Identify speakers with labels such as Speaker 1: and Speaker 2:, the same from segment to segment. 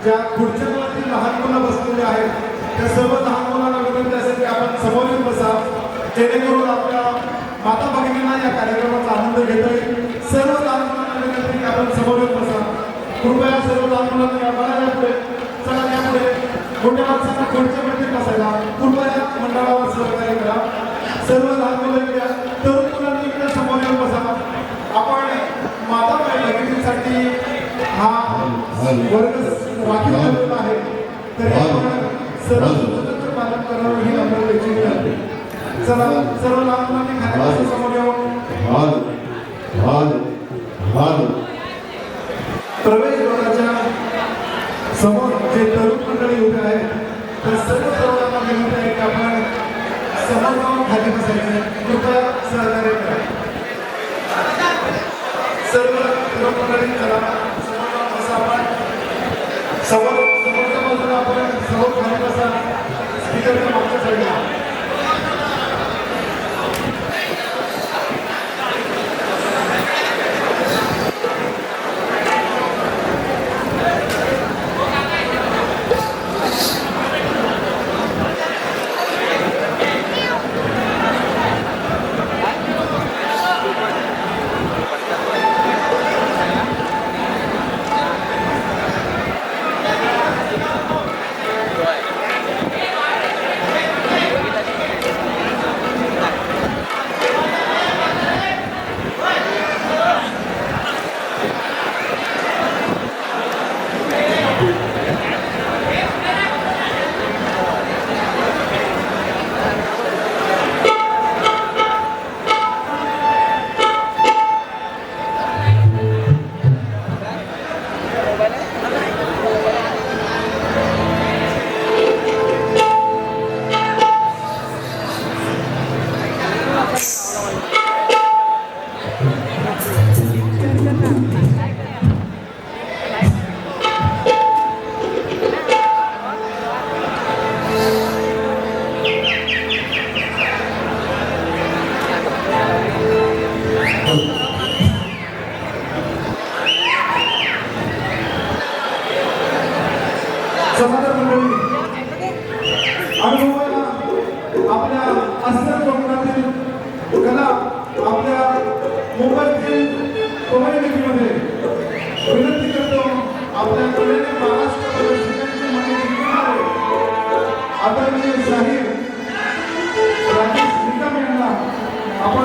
Speaker 1: ज्या खुर्च्यांवरती लहान मुलं बसलेली आहेत त्या सर्व लहान मुलांना विनंती असेल की आपण समोर येऊन बसा, जेणेकरून आपल्या माता भगिनींना या कार्यक्रमाचा आनंद घेता येईल. सर्व लहान मुलांना विनंती की आपण समोर येऊन बसा. कृपया सर्व लहान मुलांना या पुढे चला, या पुढे मोठ्या माणसांना खुर्चीवरती बसायला कृपया मंडळावर सहकार्य करा. सर्व लहान मुलं इकडे, तरुण मुलांनी इकडे समोर येऊन बसा. आपण माता भगिनींसाठी हा वर्ग राखीव ठेवलेला आहे, तरी आपण सर्व सूचनांचं पालन करावं ही आपल्याला विनंती आहे. चला, सर्व लहान मुलांनी खाण्यापासून समोर येऊन प्रवेशद्वाराच्या समोर जे तरुण मंडळी उभे आहेत त्या सर्व तरुणांना विनंती आहे की आपण समोर जाऊन खाली बसायचे. कृपया सहकार्य करा. सर्व तरुण मंडळी चला समोर जाऊन बसा. आपण समोरच्या बाजूला आपण समोर खाली बसा. स्पीकरच्या मागच्या साईडला समाधान मंडळी अनुभवाला आपल्या अस्सल कोकणातील कला आपल्या मुंबईतील कम्युनिटीमध्ये विनंती करतो. आपल्या कलेने महाराष्ट्र शिक्षणाची माहिती जिंकणारे आदरणीय शाहीर राजेश निकम यांना आपण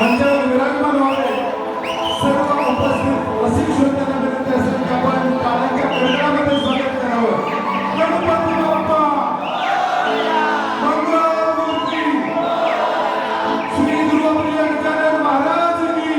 Speaker 1: मंचावर विराजमान व्हावे. सर्व उपस्थित रसिक श्रोत्यांना विनंती असेल की आपण टाळ्यांच्या कडकडामध्ये स्वागत करावं. गणपती बाप्पा मंगळमूर्ती श्री दुर्गाप्रिया गजानन महाराज की.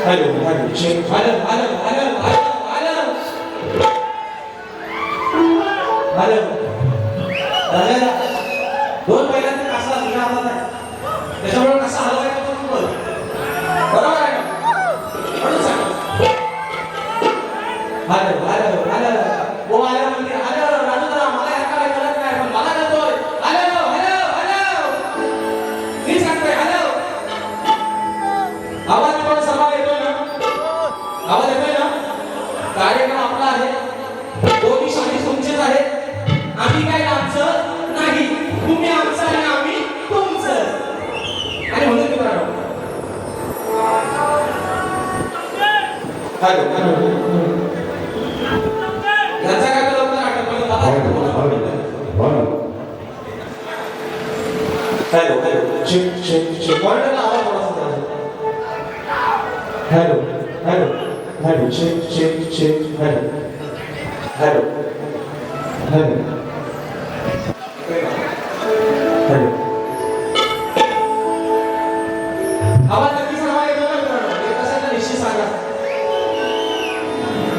Speaker 2: Hello hello check hello hello hello hello hello hello दोन महिन्याचा कसा जुना हातात आहे त्याच्यामुळे कसा हलवायचा तो तू बोल बरोबर आहे ना म्हणून सांग हॅलो हॅलो हॅलो ओ आला म्हणजे हॅलो राजूदादा मला याचा काही कळत नाही पण मला कळतोय हॅलो हॅलो हॅलो मी सांगतोय हॅलो आवाज पण सर्व येतोय ना आवाज येतोय ना कार्यक्रम आपला आहे दोन्ही शाही तुमचेच आहेत आम्ही काय आमचं नाही तुम्ही आमचं आणि आम्ही तुमचं आणि म्हणून मी बरोबर हॅलो याचा काय लवकर आठवत पण मला hello hello check check check कॉर्नरला आवाज थोडासा hello hello hello check check check hello hello hello hello आवाज नक्की सर्व येतो ना मित्रांनो एक असेल तर निश्चित सांगा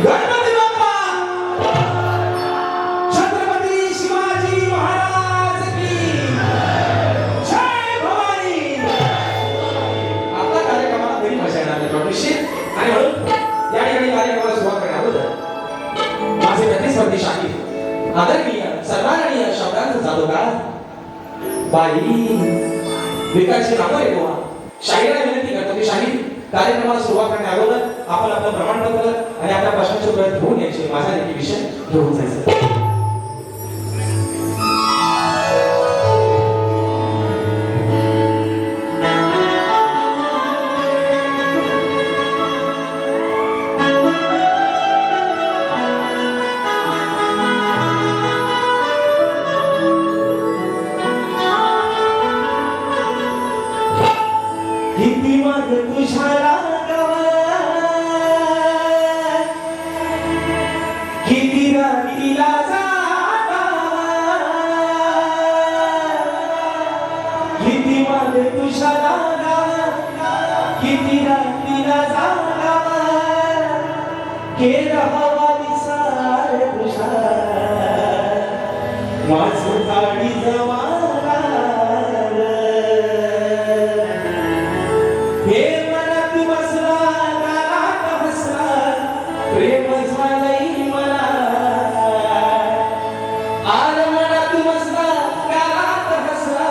Speaker 2: गणपती बाप्पा छत्रपती शिवाजी महाराज की जय भवानी आपला कार्यक्रमाला तरी मजा येणार नाही निश्चित आणि म्हणून या ठिकाणी कार्यक्रमाला सुरुवात करण्या अगोदर माझे प्रतिस्पर्धी शाहीर आदरणीय सन्माननीय शब्दांत जाधवकार बाई विकासची नावं येतो शाहिराला विनंती करतो की शाहीर कार्यक्रमाला सुरुवात करण्या अगोदर आपण आपलं प्रमाणपत्र आणि आपल्या प्रश्नाचे उत्तर घेऊन यायचे माझा देखील विषय घेऊन जायचं किती मग तुझ्या रागावर किती रात्रीला जागावर किती मग तुझ्या रागावर किती रात्रीला जागावर केला हवा विसार तुझा माझं गाडी जवळ हे मनात बसला गालात बसला प्रेम झालंय मला आर मनात बसला गालात बसला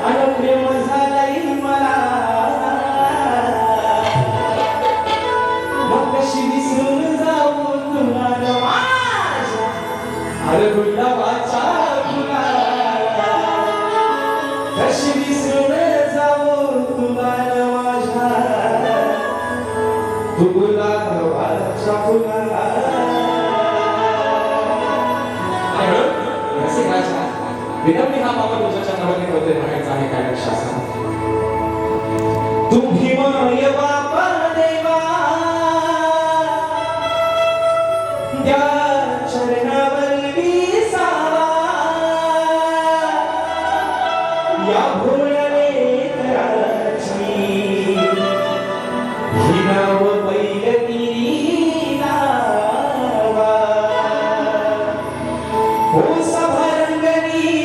Speaker 2: आणि प्रेम झालंय मला मग कशी विसरून जाऊ तुला माझ्या अरे गुलाबाच्या फुला कशी विसरून जाऊ तुला तुला वाचा फुला असे राजा विनम्री हा बाबा तुझ्या चंद्रावली होते म्हणायचा आहे काय शासन तुम्ही माय बापा देवा त्या चरणावर विसावा या भोळ्या लेकराची हिनाव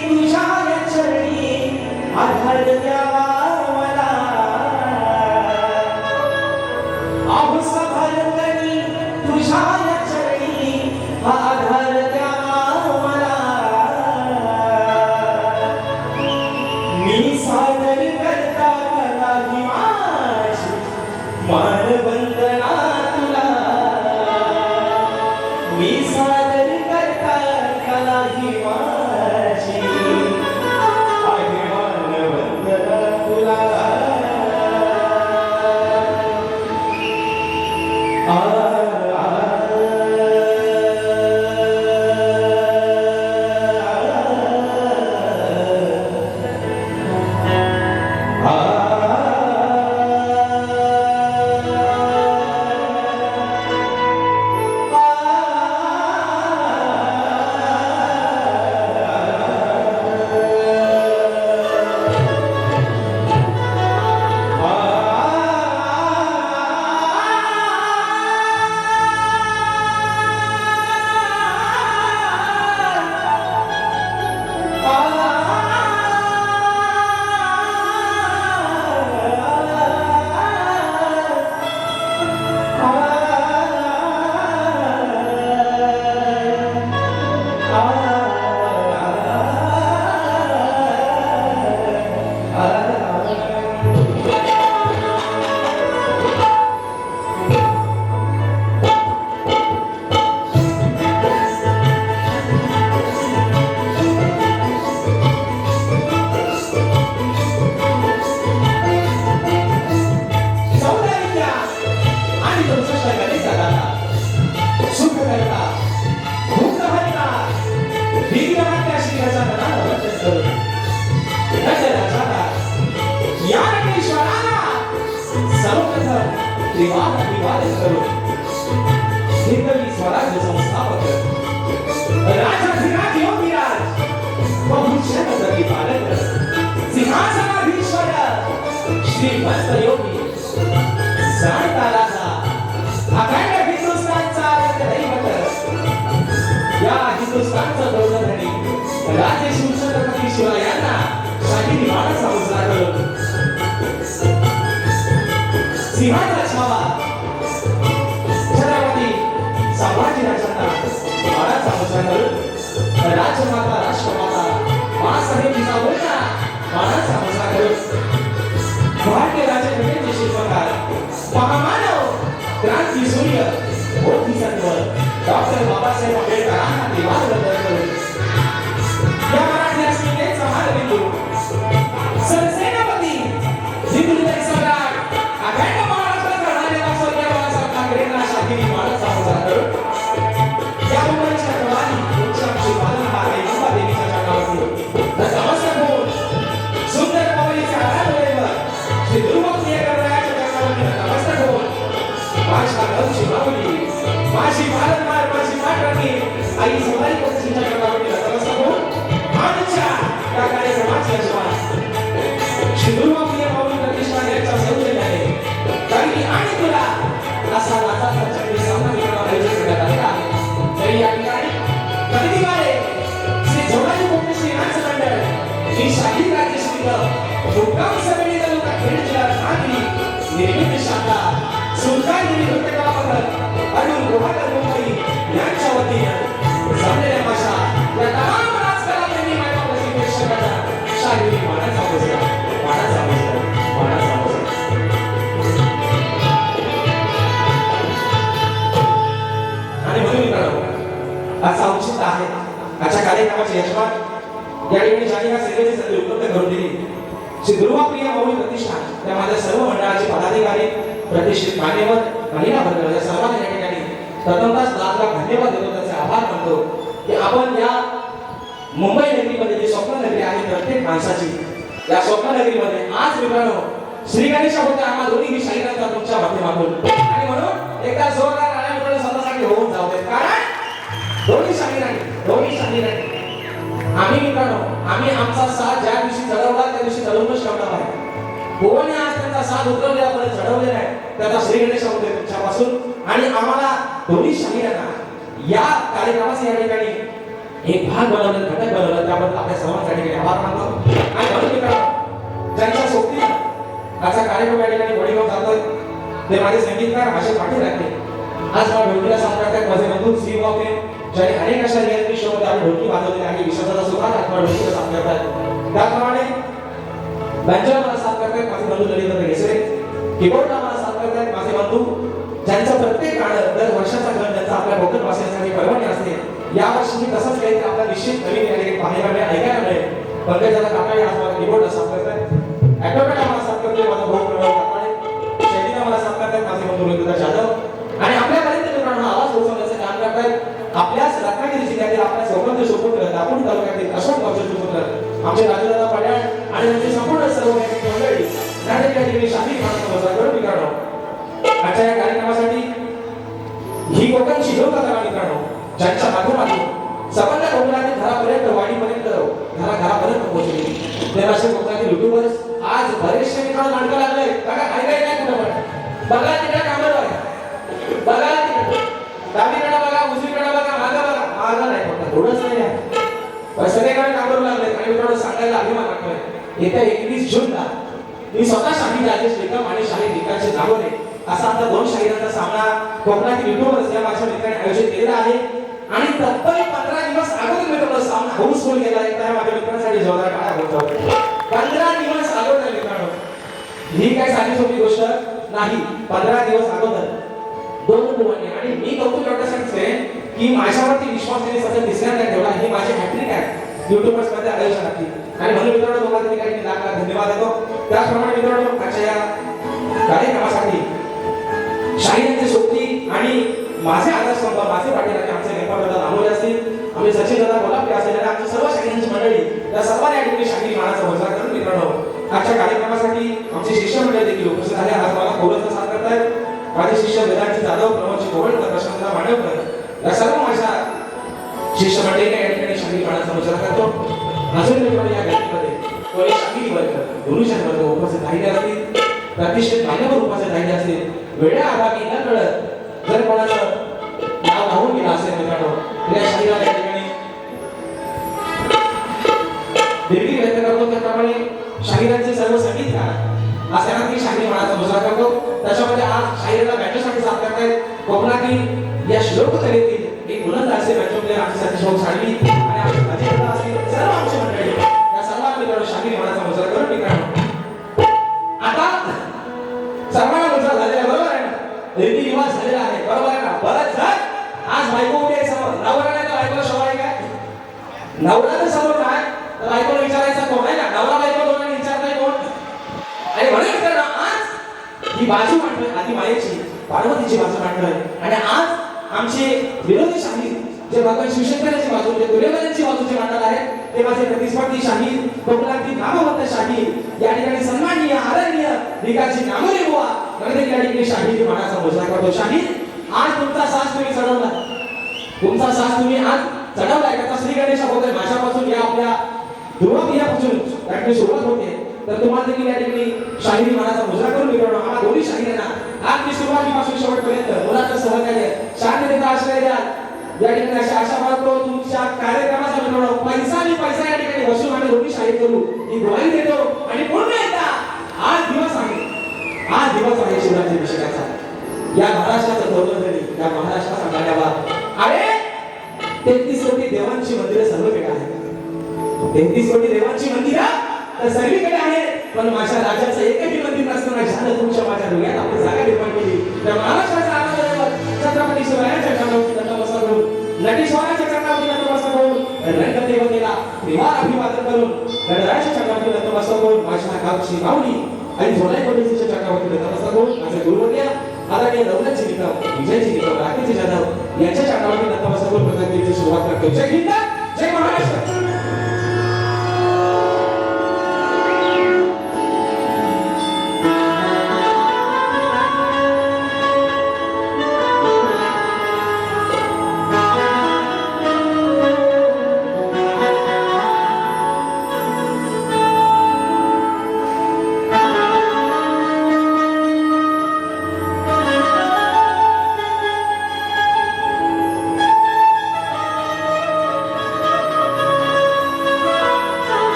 Speaker 2: तुझ्या चरणी आधार द्यावा मला विवाद करून हिंदवी स्वराज्य संस्थापक राजाधिराज योगीराज व भूषण प्रतिपालक सिंहासनाधीश्वर श्रीमंत योगी जाणता राजा अखंड हिंदुस्थानचा दैवत या हिंदुस्थानचा गौरवधनी राजे शिवछत्रपती शिवरायांना शाही निवाडाचा मुजरा करून सिंहाचा छावा छत्रपती संभाजीराजांना मानाचा मुजरा करून राजमाता राष्ट्रमाता मासाहेब जिजाऊंना मानाचा मुजरा करून भारतीय राज्यघटनेचे शिल्पकार महामानव क्रांती सूर्य बोधिसत्व डॉक्टर बाबासाहेब आंबेडकरांना विवादबद्ध करून या मराठी अस्मितेचा हारबिंदू सरसेनापती हिंदुस्थानी सम्राट अखंड महाराष्ट्राचा राजा स्वर्गीय बाळासाहेब ठाकरेंना शाहिरी मानाचा मुजरा करून या मुंबईच्या प्रवाही वृक्षांची पालनहार आई अंबा देवीच्या चरणावरती नतमस्तक होऊन सुंदर पवनीचे आराधनेवर श्री दुर्वाप्रिय गणरायाच्या चरणावरती नतमस्तक होऊन माझ्या गावची माऊली माझी पालनहार माझी मातराणी आई सवारी पक्षीच्या चरणावरती नतमस्तक होऊन आमच्या या कार्यक्रमाचे यजमान श्री दुर्वाप्रिय माऊली प्रतिष्ठान यांच्या सौजन्याने काही आणि तुला असा नाचाचा चक्री सामना करणार आयोजित करण्यात आलेला आहे. तरी या ठिकाणी खरेदीवाले श्री जोडाजी कोपेश्वरी नाच मंडळ ही शाही राज्यश्री मुक्काम समिती तालुका खेड जिल्हा रत्नागिरी निर्मित शाखा सुलतानगिरी नृत्य कलापथक अरुण गुहागर मुंबई यांच्या वतीने जमलेल्या भाषा या तमाम राजकलाप्रेमी मायबापाची प्रेक्षकांना शाहिरी मानाचा मुजरा मानाचा मुजरा मानाचा मुजरा आणि म्हणून मित्रांनो आज औचित्य आहे आजच्या कार्यक्रमाचे यजमान या ठिकाणी ज्यांनी या सेवेची संधी उपलब्ध करून दिली श्री दुर्वाप्रिय माऊली प्रतिष्ठान त्या माझ्या सर्व मंडळाचे पदाधिकारी प्रतिष्ठित मान्यवर महिला वर्ग या सर्वांना या ठिकाणी प्रथमतः लाख धन्यवाद देतो त्याचे आभार मानतो की आपण या मुंबई नगरीमध्ये जी स्वप्न नगरी आहे प्रत्येक माणसाची या स्वप्न नगरीमध्ये आज मित्रांनो श्री गणेशा होते आम्हा दोन्ही ही शाही करतात तुमच्या माध्यमातून आणि म्हणून एकदा जोरदार टाळ्या मित्रांनो स्वतःसाठी होऊन जाऊ देत कारण दोन्ही शाही राणी आम्ही मित्रांनो आम्ही आमचा साथ ज्या दिवशी चढवला त्या दिवशी चढवूनच ठेवणार आहे भुवने आज त्यांचा साथ उतरवलेला परत चढवलेला आहे त्याचा श्री गणेशा होते तुमच्यापासून आणि आम्हाला दोन्ही शाहीरांना या कार्यक्रमाचे या ठिकाणी एक भाग बनवलं घटक बनवलं त्याबद्दल आपल्या सर्वांसाठी आभार मानतो आणि म्हणून मित्रांनो ज्यांच्या सोबतीनं आजचा कार्यक्रम या ठिकाणी वडील जातोय ते माझे संगीतकार आशिष पाटील आहेत आज मला ढोलकीला साथ करतात माझे बंधू सी वाके ज्यांनी अनेक अशा रियालिटी शो मध्ये आपण ढोलकी वाजवलेली आहे विश्वासाचा सुद्धा आत्मा ढोलकीला साथ करतात त्याप्रमाणे बँजोला मला साथ करतात माझे बंधू ललित घेसरे कीबोर्डला मला साथ करतात माझे बंधू ज्यांचं प्रत्येक गाणं दर वर्षाचा गण त्यांचा आपल्या कोकण वासियांसाठी परवानगी असते यावर्षी तसंच काहीतरी आपला निश्चित नवीन या ठिकाणी पाहायला मिळेल ऐकायला मिळेल पंकजाला काकाळे आज मला कीबोर्डला साथ करतात ॲटोमॅटिक मला साथ करतोय माझा भाऊ प्रणव काकाळे शेतीला मला साथ करतात माझे बंधू रविंद्र जाधव आणि आपल्यापर्यंत मित्रांनो आवाज पोहोचवण्याचं काम करतायत आपल्याच रत्नागिरी जिल्ह्यातील आपल्या सौगंध सुपुत्र दापोली तालुक्यातील अशोक गावचे सुपुत्र आमचे राजूदादा पड्याळ आणि त्यांची संपूर्ण सर्व मंडळी या ठिकाणी शाही मानाचा मुजरा करून मित्रांनो आजच्या या कार्यक्रमासाठी ही कोकणची लोककला मित्रांनो ज्यांच्या माध्यमातून संबंध कोकणातील घरापर्यंत वाडीपर्यंत घरापर्यंत पोहोचली ते असे कोकणातील युट्यूबर्स आज बरेचसे मित्रांनो नाटकं लागले बघा काय नाही कुठं पण बघा तिकडे कामाला बघा तिकडे डावीकडे बघा उजवीकडे बघा मागं नाही फक्त थोडंच नाही आहे सगळीकडे कामाला लागले आणि मित्रांनो सांगायला अभिमान वाटतोय येत्या 21 जूनला मी स्वतः शाही राजेश निकम आणि शाही निकालचे नावले असा आता दोन शाहिरांचा सामना कोकणातील युट्यूबर्स या माझ्या मित्रांनी आयोजित केलेला आहे आणि तब्बल 15 दिवस अगोदर मित्रांनो सामना हाऊसफुल केला आहे त्या माझ्या मित्रांसाठी जोरदार टाळ्या होतात 15 दिवस अगोदर मित्रांनो ही काय साधी सोपी गोष्ट नाही 15 दिवस अगोदर दोन कुटुंबांनी आणि मी कौतुक एवढ्यासाठीच आहे की माझ्यावरती विश्वास त्यांनी सतत तिसऱ्यांदा ठेवला ही माझी हॅट्रिक आहे युट्यूबर्स मध्ये आयोजनाची आणि म्हणून मित्रांनो तुम्हाला त्या ठिकाणी लाख धन्यवाद देतो त्याचप्रमाणे मित्रांनो आजच्या या कार्यक्रमासाठी शाहिरांची सोबती आणि माझे आदर्शस्तंभ माझे पाटील आणि आमचे नेपाळदादा नामोले असतील आम्ही सचिन दादा गोलापे असतील आणि आमची सर्व शाहिरांची मंडळी त्या सर्वांनी या ठिकाणी शाहिरी मानाचा मुजरा करून मित्रांनो आजच्या कार्यक्रमासाठी आमचे शिष्य मंडळी देखील उपस्थित आहे आज मला कोरसचा साथ करतायत बापूजी गोवळकर, प्रशांतराव मांडवकर या सर्व माझ्या शिष्यमंडळीने या ठिकाणी शाही बाणाचा मुजरा करतो. अजून देखील या गणपतीमध्ये कोणी शाही वर्ग, गुरुजन वर्ग उपस्थित राहिले असतील, प्रतिष्ठित मान्यवर उपस्थित राहिले असतील, वेळा अभावी न कळत जर कोणाचं नाव राहून गेलं असेल मित्रांनो, तर या शाहीला या ठिकाणी देवी व्यक्त करतो. त्याप्रमाणे शाहिरांचे सर्व संगीतकार आज त्यांना ती शाही बाणाचा मुजरा करतो. त्याच्यामध्ये आज शाहिराला बँकेसाठी साथ करतायत कोकणातील या श्लोककलेतील एक बुलंद असे बँकेमध्ये आमचे सतीश साळवी आणि आमचे अजित असतील सर्व आमची मंडळी या सर्वांनी मिळून शाही बाणाचा मुजरा करून मित्रांनो आता सर्वांना मुजरा झालेला बरोबर आहे ना, रीती रिवाज झालेला आहे बरोबर आहे ना. बरंच जर आज बायको उभी आहे समोर, नवरा नाही तर बायकोला शोभा आहे काय? नवरा तर समोर आहे तर बायकोला विचारायचा कोण आहे का? नवरा बायको दोघांनी विचारताय कोण? आणि म्हणून मित्रांनो आज ही बाजू मांडतोय आधी मायेची पार्वतीची बाजू मांडतोय. आणि आज आमचे विरोधी शाहीर जे भगवान शिवशंकराची बाजू म्हणजे दुर्योधनाची बाजू जे मांडत आहेत ते माझे प्रतिस्पर्धी शाहीर कोकणातील नामवंत शाहीर या ठिकाणी सन्माननीय आदरणीय विकासजी नामोरे बुवा नगरी या ठिकाणी शाहीर मानाचा मुजरा करतो. शाहीर आज तुमचा साज तुम्ही चढवला, तुमचा साज तुम्ही आज चढवलाय. त्याचा श्री गणेश अगोदर माझ्यापासून या आपल्या ध्रुवपियापासून या ठिकाणी सुरुवात होते. तर तुम्हाला देखील या ठिकाणी शाहिरी मानाचा मुजरा करून मिळवणं आम्हाला दोन्ही शाहिरांना आज मी सुरुवातीपासून शेवटपर्यंत मुलाचं सहकार्य शांततेचा आश्रय द्या या ठिकाणी अशा आशा बाळगतो. तुमच्या कार्यक्रमाचा मिळवणं पैसा आणि पैसा या ठिकाणी बसून आम्ही दोन्ही शाहीर करू ही ग्वाही देतो. आणि पुन्हा एकदा आज दिवस आहे, आज दिवस आहे शिवराज्याभिषेकाचा. या महाराष्ट्राचं धोरण झाली, या महाराष्ट्राचा गाण्यावर अरे 33 कोटी देवांची मंदिरं सर्वकडे आहेत. 33 कोटी देवांची मंदिरं तर सर्वीकडे आहे, पण माझ्या राजाचं एकही मंदिर नसताना झालं तुमच्या माझ्या डोळ्यात आपण जागा निर्माण केली. त्या महाराष्ट्राच्या आराधनेवर छत्रपती शिवरायांच्या चरणावरती नतमस्तक होऊन, नटेश्वराच्या चरणावरती नतमस्तक होऊन, रंगदेवतेला त्रिवार अभिवादन करून, गणरायाच्या चरणावरती नतमस्तक होऊन, माझ्या गावची माऊली आणि झोलाई कोटेच्या चरणावरती नतमस्तक होऊन, माझे गुरुवर्य आदरणीय दौलतजी निकम, विजयजी निकम, राकेशजी जाधव यांच्या चरणावरती नतमस्तक होऊन प्रथम सुरुवात करतो. जय हिंद, जय महाराष्ट्र.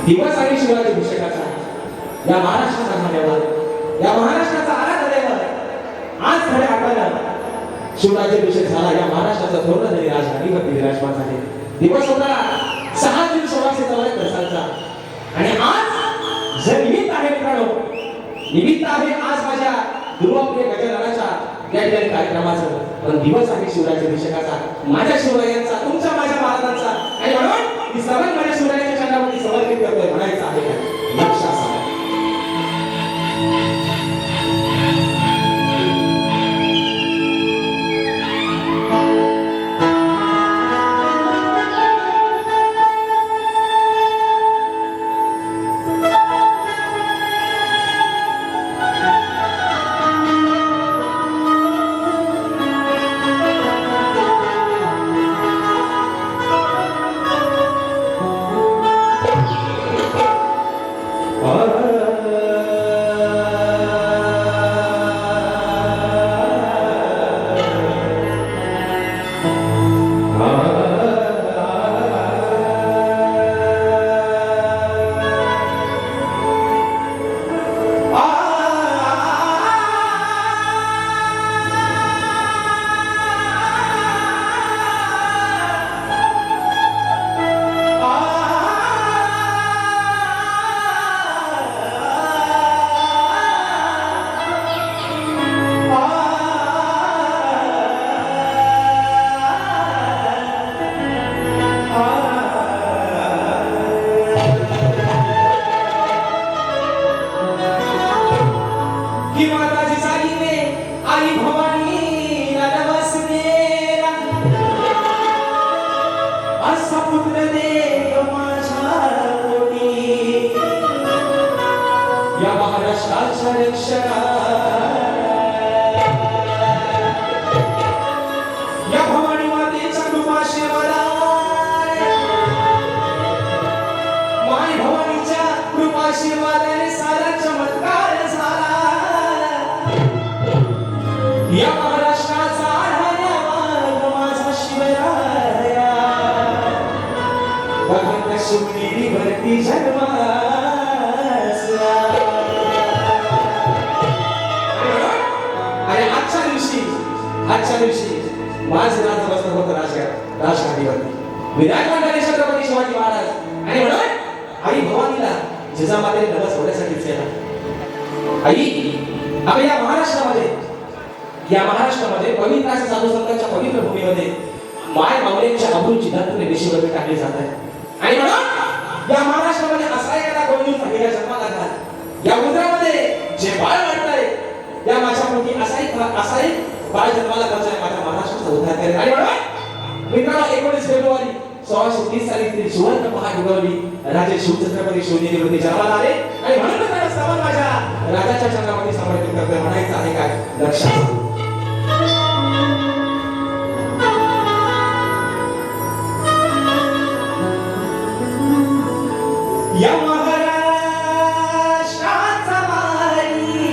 Speaker 2: दिवस आहे शिवराज्याभिषेकाचा. या महाराष्ट्राचा घाण्यावर, या महाराष्ट्राचा आराधनेवर आज खऱ्या अर्थानं शिवराज्याभिषेक झाला. या महाराष्ट्राचा थोरला झाली राजधानीवरती विराजमान झाले. दिवस होता 6 जून 1694 सालचा. आणि आज जे निमित्त आहे मित्रांनो, निमित्त आहे आज माझ्या ध्रुवप्रिय गजरानाच्या या ठिकाणी कार्यक्रमाचं, पण दिवस आहे शिवराज्याभिषेकाचा, माझ्या शिवरायांचा, तुमच्या माझ्या महाराजांचा. आणि म्हणून मी सर्वात माझ्या शिवरायांच्या चरणावरती समर्पित करतोय. म्हणायचं आहे लक्ष असावं.
Speaker 1: Oh
Speaker 2: असा पुत्र दे माझ्या पोटी या महाराष्ट्राच्या रक्षणा या भवानी मातेच्या कृपाशी मला माय भवानीच्या कृपाशी मला सारा चमत्कार झाला या महाराष्ट्राचा आढावा माझा शिवराया भगवंत शिवनेरी भरती जन्मास आणि आजच्या दिवशी माझं राजा बसलं होतं राजघाटीवरती विराजमान झाले छत्रपती शिवाजी महाराज आणि म्हणून आई भवानीला जिजामातेने नवस होण्यासाठी केला आई आपण या महाराष्ट्रामध्ये पवित्र अशा साधू संतांच्या पवित्र भूमीमध्ये माय माऊलींच्या अब्रूची धरती देशीवरती टाकली जात आहे आणि म्हणून या महाराष्ट्रामध्ये असा एखादा गोंधळ महिला जन्माला आला या उंदरामध्ये जे बाळ वाटतंय या माझ्या पोटी असा एक बाळ जन्माला घालतोय माझ्या महाराष्ट्राचा उद्धार करेल आणि म्हणून मित्रांनो 19 फेब्रुवारी 1630 साली ती सुवर्ण पहाट उगवली राजे शिवछत्रपती शिवनेरीवरती जन्माला आले आणि म्हणून त्याला समान माझ्या राजाच्या चरणामध्ये समर्पित करतोय म्हणायचं आहे काय लक्षात या महाराष्ट्राचा वारी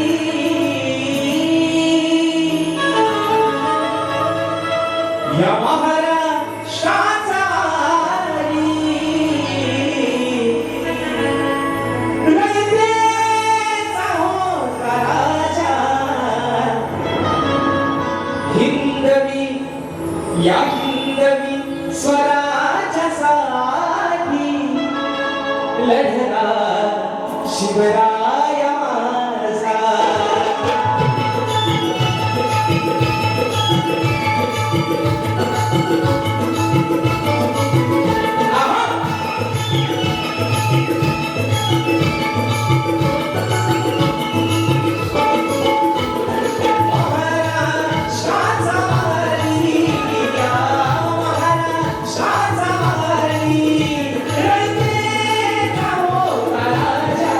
Speaker 2: या महाराष्ट्राचा वारी रयतेचा होता राजा हिंदवी या हिंदवी स्वराज्यासाठी लढला शिवराया माझा महाराष्ट्राचा वारी या महाराष्ट्राचा वारी रयतेचा होता राजा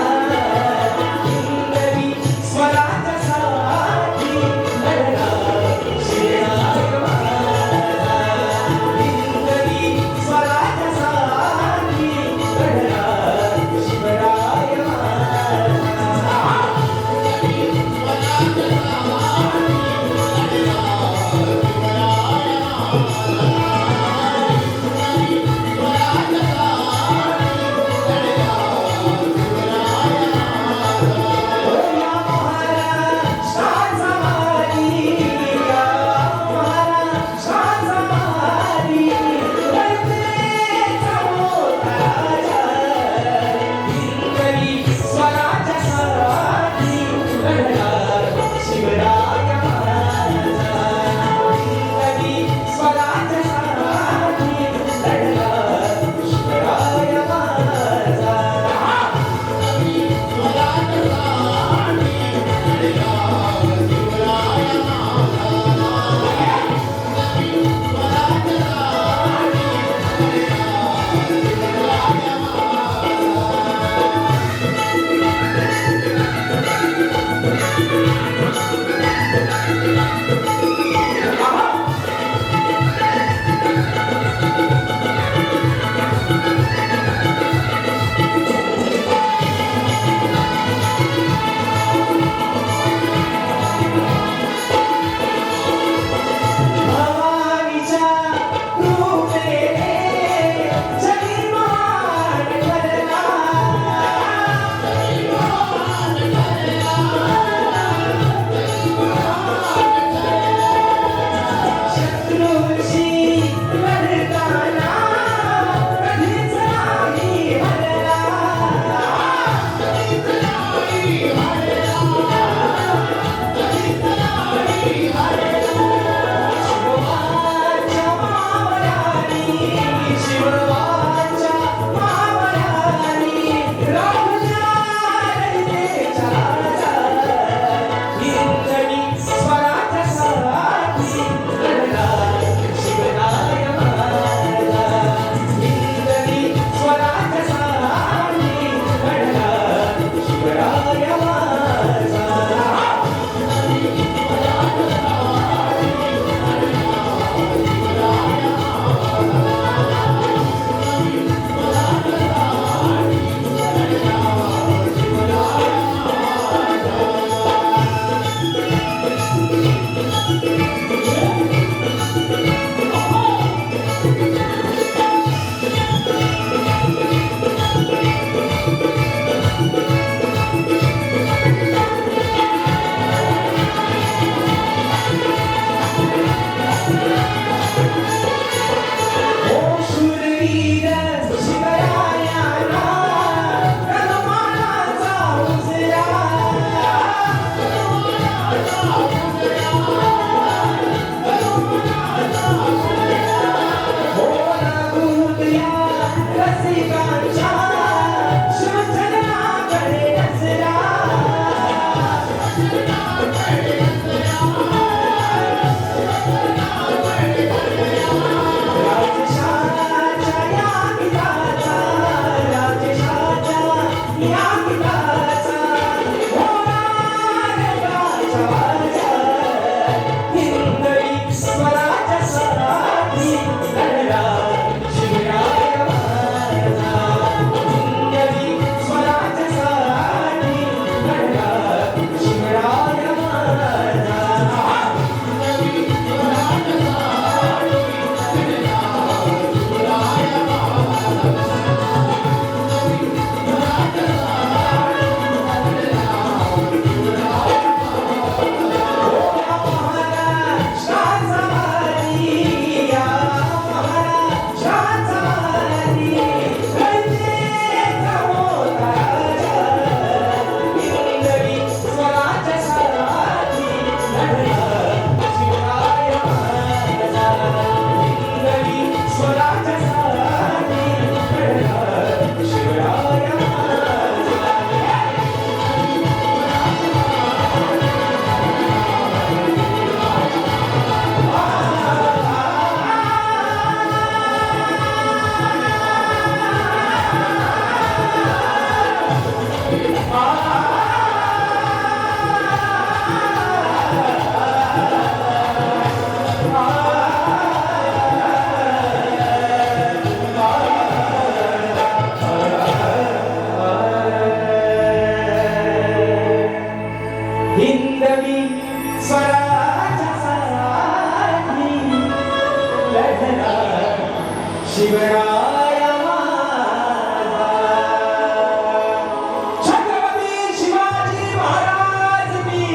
Speaker 2: हो लागून या रसिकांच्या शिवचरणाकडे नजरा. राजशाच्या या गीताचा, राजशाच्या या गीताचा होणार गाजावाजा. हिंदवी स्वराच्या स्वराची लढला शिवराय माझा. हिंदवी स्वराच्या स्वराची लढला शिवराय माझा. हिंदवी स्वराच्या स्वराची लढला शिवराय माझा. छत्रपती शिवाजी महाराज की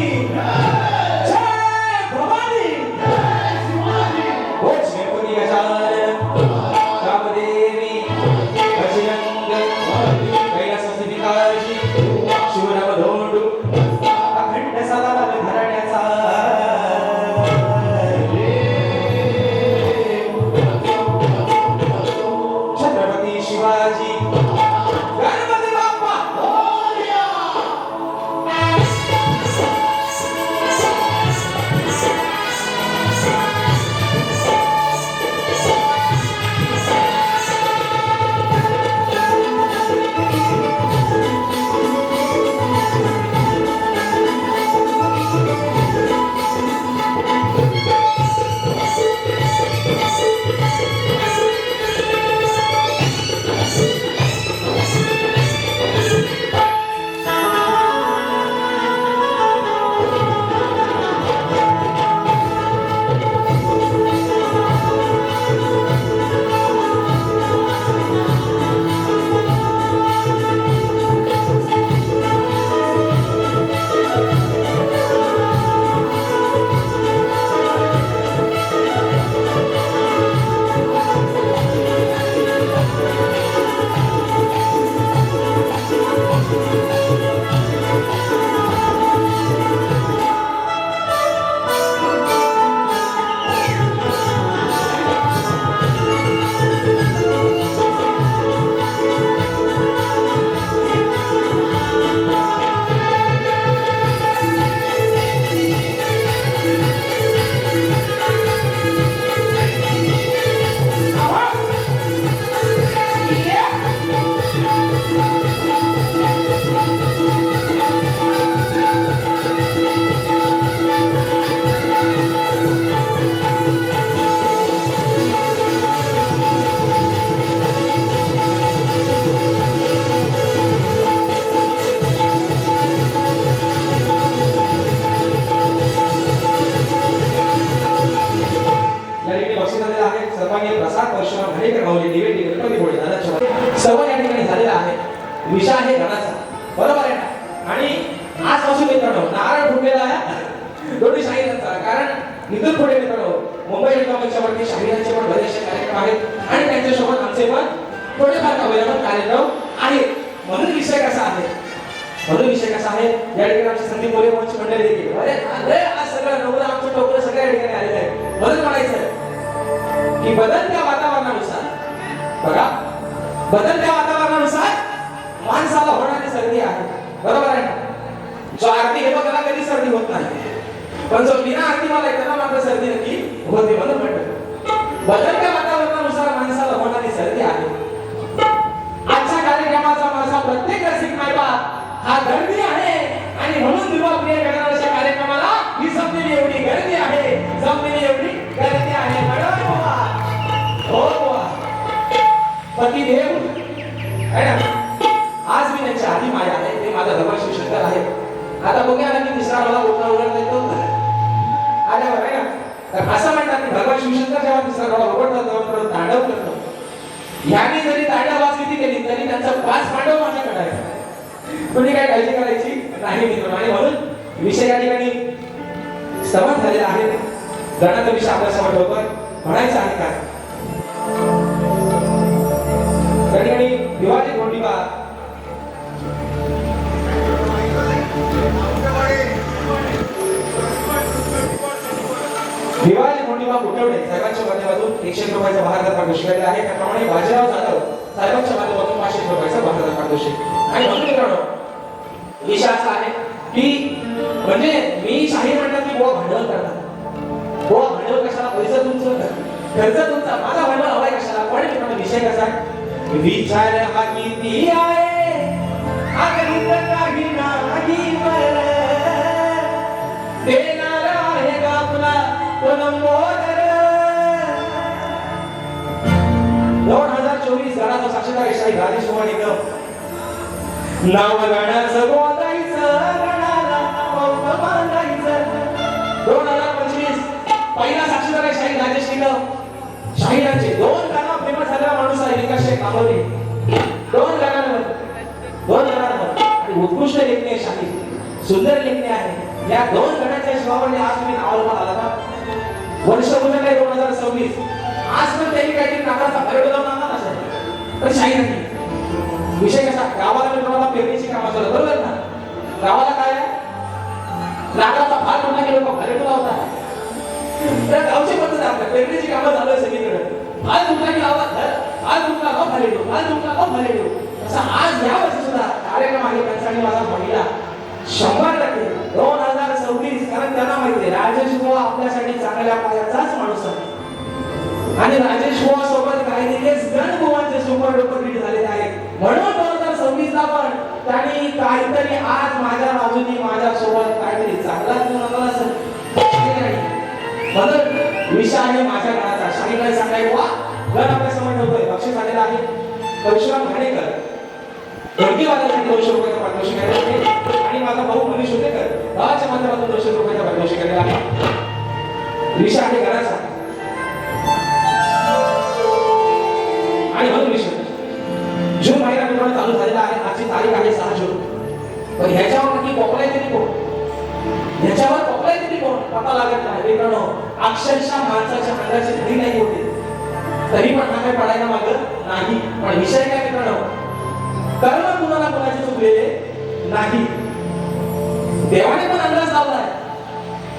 Speaker 2: जय भवानी. हो छत्रपती गजानन रामदेवी बजरंग कैलासवासी पिताजी शिवराम धोंडू अखंड सदानंद घराण्याचा. छत्रपती शिवाजी गणपती बाप्पा मोरया. सर्व या ठिकाणी झालेला आहे. विषय आहे गणाचा, बरोबर आहे ना. आणि आज पासून मित्रांनो नारळ फुटलेला आहे दोन्ही शाहिरांचा. कारण इथून पुढे मित्रांनो मुंबई मंचावरती शाहिरांचे पण बरेचसे कार्यक्रम आहेत आणि त्यांच्यासोबत आमचे पण थोडेफार अवेलेबल कार्यक्रम आहेत. म्हणून विषय कसा आहे, या ठिकाणी आमचे संदीप बोले मंच मंडळी देखील अरे आज सगळं नवरा आमचं टोकरं सगळ्या ठिकाणी आलेलं आहे. म्हणून म्हणायचं की बदलत्या वातावरणानुसार बघा, बदलत्या वातावरणानुसार माणसाला होणारी सर्दी आहे, बरोबर आहे ना? जो आरती घेतो त्याला कधी सर्दी होत नाही, पण जो बिना आरतीवाला आहे त्याला मात्र सर्दी नक्की होते. म्हणून म्हणतो बदलत्या वातावरणानुसार माणसाला होणारी सर्दी आहे. आजच्या कार्यक्रमाचा माझा प्रत्येक रसिक मायबाप हा गर्दी आहे आणि म्हणून विवाह प्रिय गणराच्या कार्यक्रमाला ही जमलेली एवढी गर्दी आहे, जमलेली एवढी गर्दी आहे. मॅडम हो पतिदेव आहे ना, आज मी त्यांच्या आधी माया आहे, ते माझा भगवान शिवशंकर आहे. आता बघूया ना की तिसरा मला उठला उघडता येतो आल्यावर आहे ना. तर असं म्हणतात की भगवान शिवशंकर जेव्हा तिसरा डोळा उघडतात तेव्हा तांडव करतो. ह्याने जरी तांडवास किती केली तरी त्यांचा 5 पांडव माझ्याकडे आहे. तुम्ही काय काळजी करायची नाही मित्र. आणि म्हणून विषय या ठिकाणी स्तमन झालेला आहे. गणाचा विषय आपल्यासमोर लवकर म्हणायचा आहे काय त्या ठिकाणी विवाहित गोंडीबा विवाहित गोंडीबा कुठवडे साहेबांच्या माध्यमातून 100 रुपयाचा भारतात पारितोषिक केलेला आहे. त्याप्रमाणे बाजीराव जाधव साहेबांच्या माध्यमातून 500 रुपयाचा भारतात पारितोषिक. आणि म्हणून मित्रांनो विषय असा आहे की म्हणजे मी शाही म्हणतात की बुवा भांडवल करतात. बुवा भांडवल कशाला? पैसा तुमचं, खर्च तुमचा, माझा भांडवल हवाय कशाला? पण मित्रांनो विषय कसा आहे, विचार हा किती आहे अगणित काही नाही मला देणार आहे का आपला तो नंबर. 2024 गणाचा साक्षीदार शाही राजेश कुमार निकम नाव गाण्याचं बोलायचं गणाला मौन बांधायचं. 2025 पहिला साक्षीदार आहे शाही राजेश निकम. शाहिरांचे 2 गाणं फेमस झालेला माणूस आहे विकास शेख कामोरे. 2 गाण्यांवर आणि उत्कृष्ट लेखणी आहे शाही, सुंदर लेखणी आहे. या 2 गाण्याच्या शिवावरने आज तुम्ही नावाला आला का? वर्ष उजळलं आहे 2026. आज पण त्यांनी काहीतरी नाकाचा भरड लावून आणला असेल पण शाही नाही. विषय कसा, गावाला मी तुम्हाला पेरणीची कामं चालू बरोबर ना. गावाला काय आहे, नाकाचा भार म्हणला की लोक भरड लावतात. त्या गावची पद्धत आपल्या पेरणीची कामं चालू आहे सगळीकडे. आज तुमचा की आवाज आज तुमचा गाव भालेडो, आज तुमचा गाव भालेडो. असं आज या वर्षी सुद्धा कार्यक्रम आहे त्यांचा माझा महिला 100% 2026. कारण त्यांना माहिती आहे राजेश बुवा आपल्यासाठी चांगल्या पायाचाच माणूस आहे आणि राजेश बुवा सोबत काही दिवस गण बुवांचे सुपर डुपर हिट झालेले आहेत. म्हणून 2026 ला पण त्यांनी काहीतरी आज माझ्या बाजूनी माझ्या सोबत काहीतरी चांगला घेऊन असेल. म्हणून विषय आहे माझ्या गणाचा. शाही काय सांगाय बुवा गण आपल्या समोर ठेवतोय. बक्षीस आलेला आहे परशुराम घाणेकर ढोलकीवादकासाठी 200 रुपयाचा पारितोषिक आहे. आणि माझा भाऊ मनीष हुतेकर गावाच्या माध्यमातून 200 रुपयाचा पारितोषिक केलेला आहे. विषय आहे गणाचा. आणि म्हणून विषय जून महिना मित्रांनो चालू झालेला आहे. आजची तारीख आहे 6 जून. पण ह्याच्यावर नक्की पोपलाय तरी कोण, ह्याच्यावर पोपलाय तरी कोण पता लागत नाही मित्रांनो. अक्षरशः माणसाच्या अंगाची घडी नाही होते तरी पण काय पडायला मागत नाही. पण विषय काय मित्रांनो, कर्म कुणाला कुणाचे चुकलेले नाही. देवाने पण अंदाज लावलाय.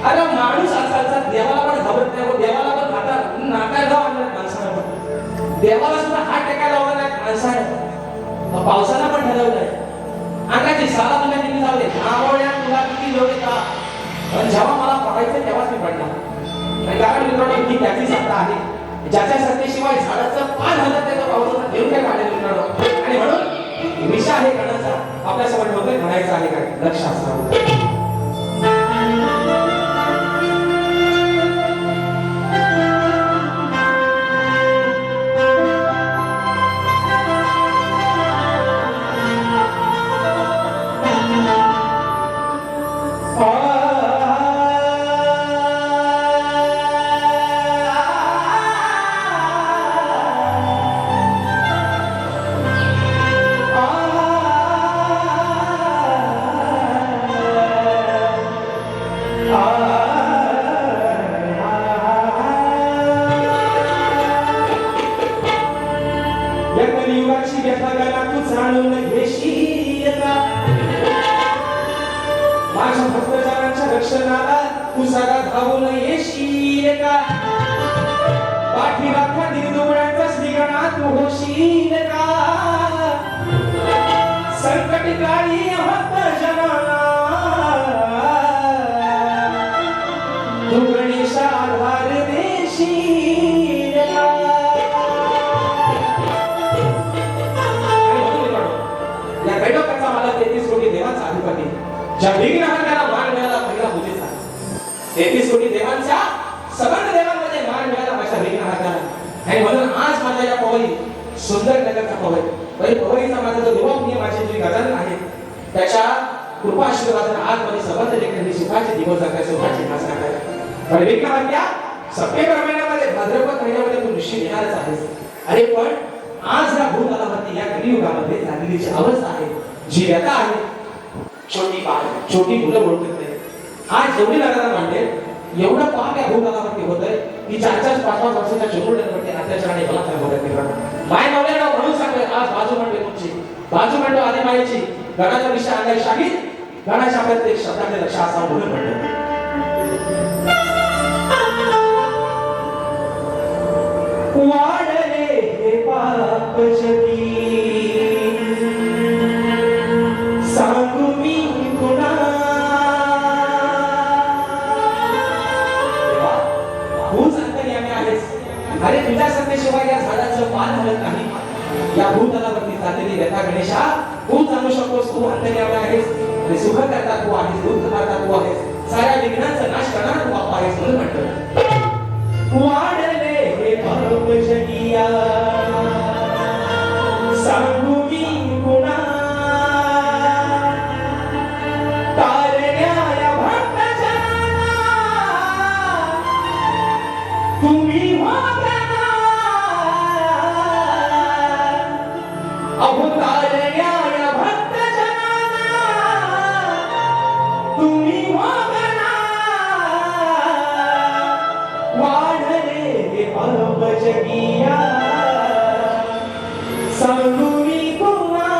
Speaker 2: अरे माणूस आजकालचा देवाला पण घाबरत नाही, देवाला पण हातात नाकायला आणलं माणसानं पण, देवाला सुद्धा हात टेकायला लावला नाही माणसानं. पावसाला पण ठरवलंय अंगाची साला तुला किती जाऊ दे, आंबोळ्या तुला किती जाऊ दे का. पण जेव्हा मला पडायचं तेव्हाच मी पडला. कारण मित्रांनो ही त्याची सत्ता आहे. ज्याच्या सत्तेशिवाय झाडाचं पान हलत नाही तो पावसाचा घेऊन काय काढेल मित्रांनो. आणि म्हणून विषय आहे गणाचा आपल्यासमोर ठेवतोय. म्हणायचं आहे काय लक्ष असावं. माझ्या भक्तजनांच्या रक्षणाला तू सदा धावून येशील का. पाठीला होशील का संकट काळी भक्त जनाला तू गणेशा आधार देशील का? या गैडोकाचा मला 33 कोटी देवांचा अधिपती ज्या विघ्नहर्त्याला मान मिळाला पहिला पूजेचा 33 कोटी देवांच्या सगळ्या देवांमध्ये मान मिळाला माझ्या विघ्नहर्त्याला आणि म्हणून आज माझ्या या पवई सुंदर नगरचा पवई पवईचा माझा जो देवापुण्य माझे जे गजानन आहेत त्याच्या कृपा आशीर्वादाने आज माझी समर्थ लेखनाची सुखाचे दिवस जातात सुखाची नाच करतात पण विघ्नहर्त्या सप्टेंबर महिन्यामध्ये भाद्रपद महिन्यामध्ये तू निश्चित येणारच आहेस अरे पण आज या भूतलावरती या कलियुगामध्ये झालेली जी अवस्था आहे जी व्यथा आहे छोटी बाळ छोटी मुलं ओळखत नाही आज जेवढी नगराला मांडले एवढं पाप या भूतलावरती होतंय की 4-5 वर्षाच्या चिमुरड्यांवरती अत्याचार आणि बलात्कार होत आहेत माय नवऱ्याला म्हणून सांगतोय आज बाजू मांडली तुमची बाजू मांडो आधी मायेची गणाचा विषय आलाय शाहीर गणाच्या प्रत्येक शब्दाकडे लक्ष असा म्हणून म्हणतो वाढले हे पाप जगी सांगू मी कुणा तूच अंतर्यामी आहेस अरे तुझ्या संदेशिवाय या झाडाचं पान हलत नाही या भूतलावरती चाललेली व्यथा गणेशा तू जाणू शकतोस तू अंतर्यामी आहेस आणि सुख करता तू आहेस दुःख करता तू आहेस साऱ्या विघ्नांचा नाश करणारा तू बाप्पा आहेस म्हणून म्हणतो वाढले हे पाप जगिया सांगू मी कुणा तारण्या या भक्तजनांना तुम्ही वागना अहो तारण्या या भक्तजनांना तुम्ही वागना वाढले हे पाप जगिया सांगू मी कुणा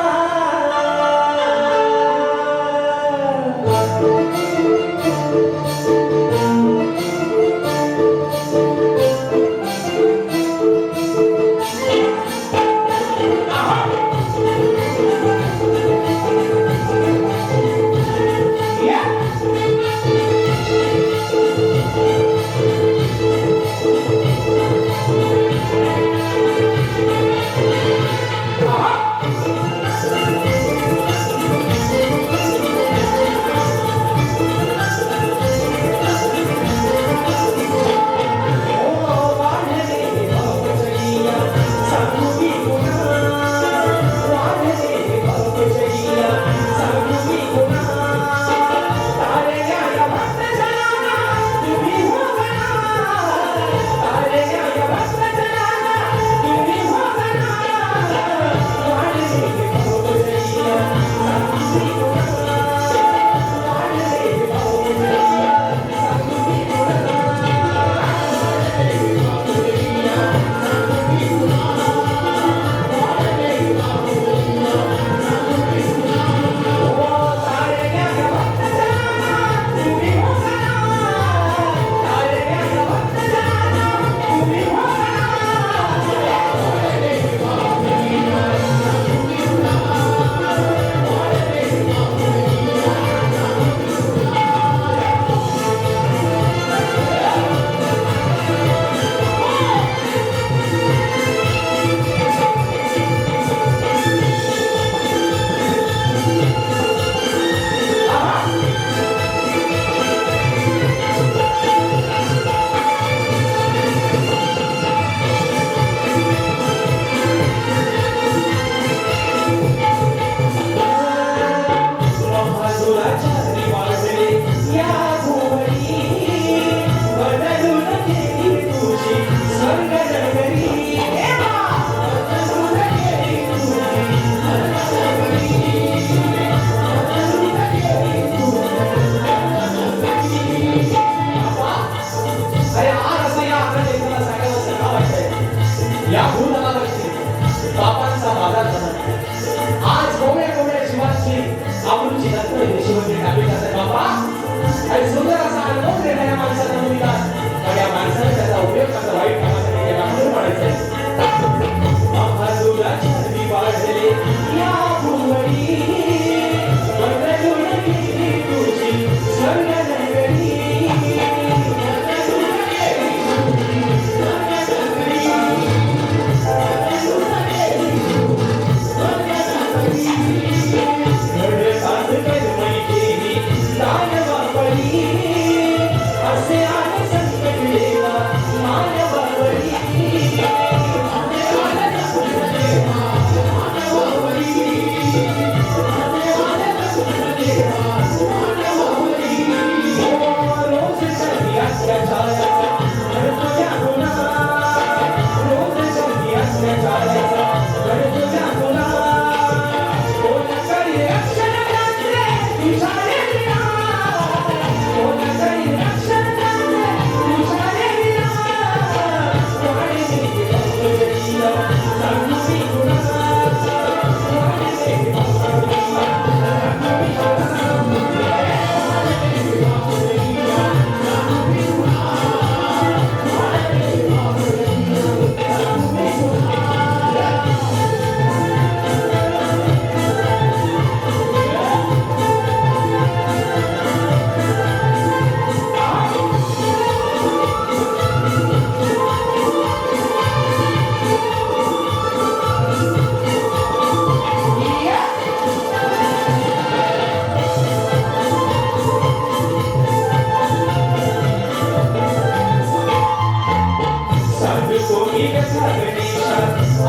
Speaker 2: सोनी कसा गणेशा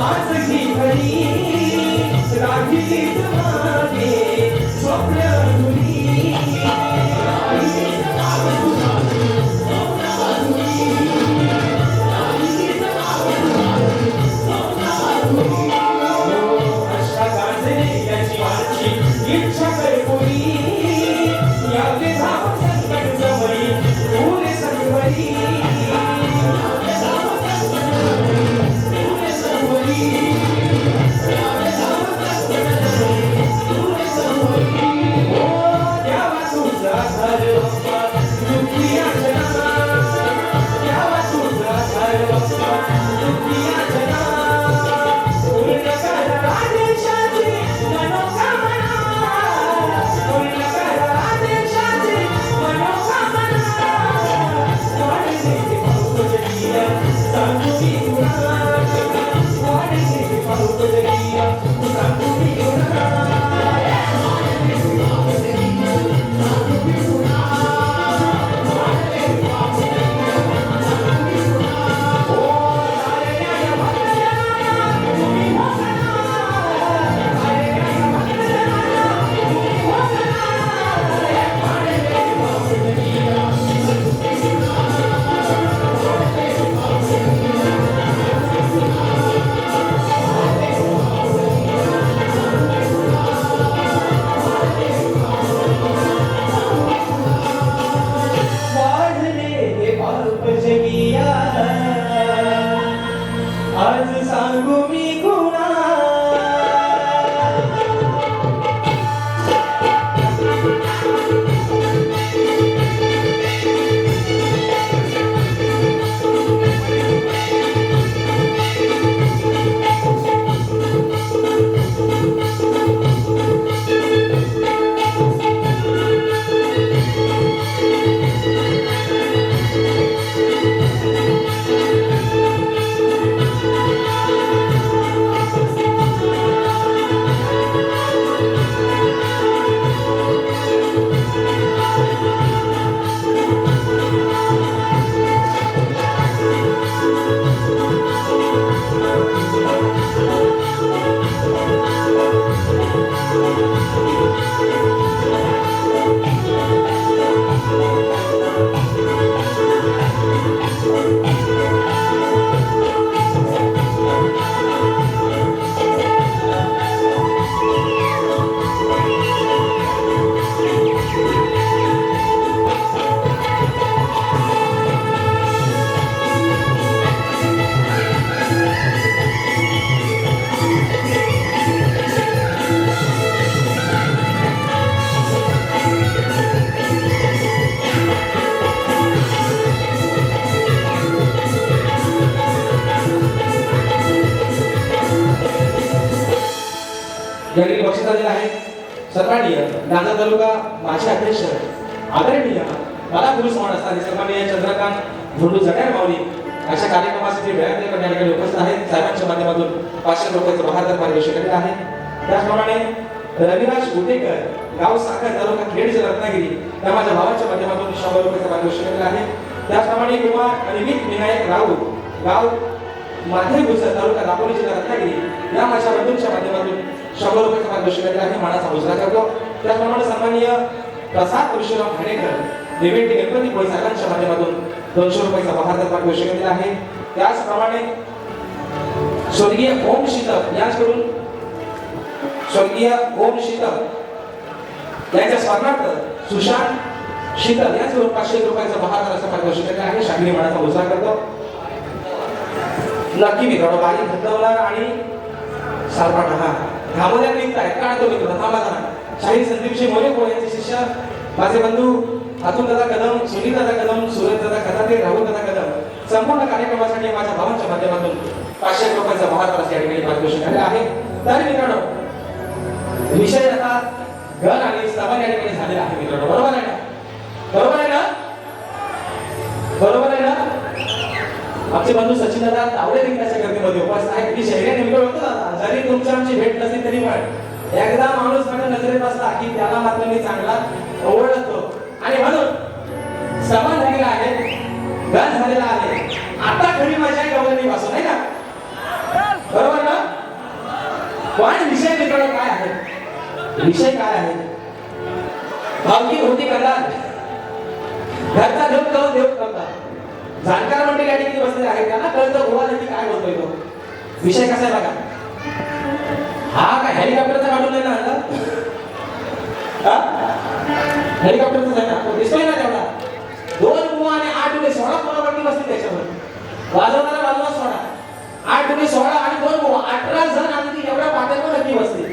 Speaker 2: आज ही घडी राखीलीच मागे स्वप्न तुरी अशा गाजले याची वाची इच्छा कर कोणी याचे धाव संकट जमरी पुरे संवरी आज सांगू मी गुणा यावेळी बक्षीस आलेलं आहे सन्माननीय नांदर तालुका माजी अध्यक्ष आदरणीय मला पुरुष माणूस असणारे सन्माननीय चंद्रकांत धोंडू जड्यार माऊली अशा कार्यक्रमासाठी वेळात करण्याकडे उपस्थित आहेत साहेबांच्या माध्यमातून 500 रुपयाचं बहादर पारितोषिक आलेलं आहे त्याचप्रमाणे रविराज गोटेकर गाव साखर तालुका खेड जिल्हा रत्नागिरी त्या माझ्या भावाच्या माध्यमातून 100 रुपयाचं पारितोषिक आलेलं आहे त्याचप्रमाणे कुमार अनिमित विनायक राऊत गाव माधे गुजर तालुका दापोली जिल्हा रत्नागिरी या माझ्या बंधूंच्या माध्यमातून 100 रुपयाचं पारितोषिक आलेलं आहे मानाचा मुजरा करतो त्याचप्रमाणे सन्माननीय प्रसाद परशुराम खाणेकर देवेंद्र गणपती कोळी साहेबांच्या माध्यमातून 200 रुपयाचा बहादर पारितोषिक आलेला आहे त्याचप्रमाणे स्वर्गीय ओम शीतल यांच्याकडून स्वर्गीय ओम शीतल यांच्या स्मरणार्थ सुशांत शीतल यांच्याकडून 500 रुपयाचा बहादर असा पारितोषिक आलेला आहे शागिरी मानाचा मुजरा करतो नक्की मित्रांनो बारी खतवणार आणि सालपाटा हा थांबवल्या निघताय काय तो मित्र थांबा जरा शाहीर संदीपजी मोरे यांचे शिष्य माझे बंधू अतुल दादा कदम सुनील दादा कदम सूरज दादा कदाते राहुल दादा कदम संपूर्ण कार्यक्रमासाठी माझ्या भावांच्या माध्यमातून 500 रुपयाचा बहादर असे या ठिकाणी पारितोषिक आले आहे तर मित्रांनो विषय आता गण आणि सवाल या ठिकाणी झालेला आहे मित्रांनो बरोबर आहे ना बरोबर आहे ना बरोबर आहे ना आमचे बंधू सचिन दादा तावडे देखील त्याच्या गर्दीमध्ये उपस्थित आहेत मी शहरी नेमकं होतो दादा जरी तुमची आमची भेट नसली तरी पण एकदा माणूस माझ्या नजरेत बसला की त्याला मात्र मी चांगला ओळखतो आणि म्हणून समान झालेला आहे गण झालेला आहे आता खरी मजा आहे गवळणी पासून नाही का? बरोबर ना? पण विषय मित्रांनो काय आहे? विषय काय आहे? भावकी होती करणार घरचा देव कळून देव करतात. जाणकार मंडळी या ठिकाणी बसलेले आहेत त्यांना कळतं गोवा नक्की काय बोलतोय तो. विषय कसा आहे बघा. हा काय हेलिकॉप्टरचा काढून नाही ना हेलिकॉप्टरचा आहे ना तो दिसतोय ना तेवढा. 2 बुवा आणि 8 उडे 16 पोरावरती बसली त्याच्यावर वाजवणारा बाजूला 16 8 उडे 16 आणि 2 बुवा 18 जण आणि एवढ्या पाट्यावर नक्की बसली.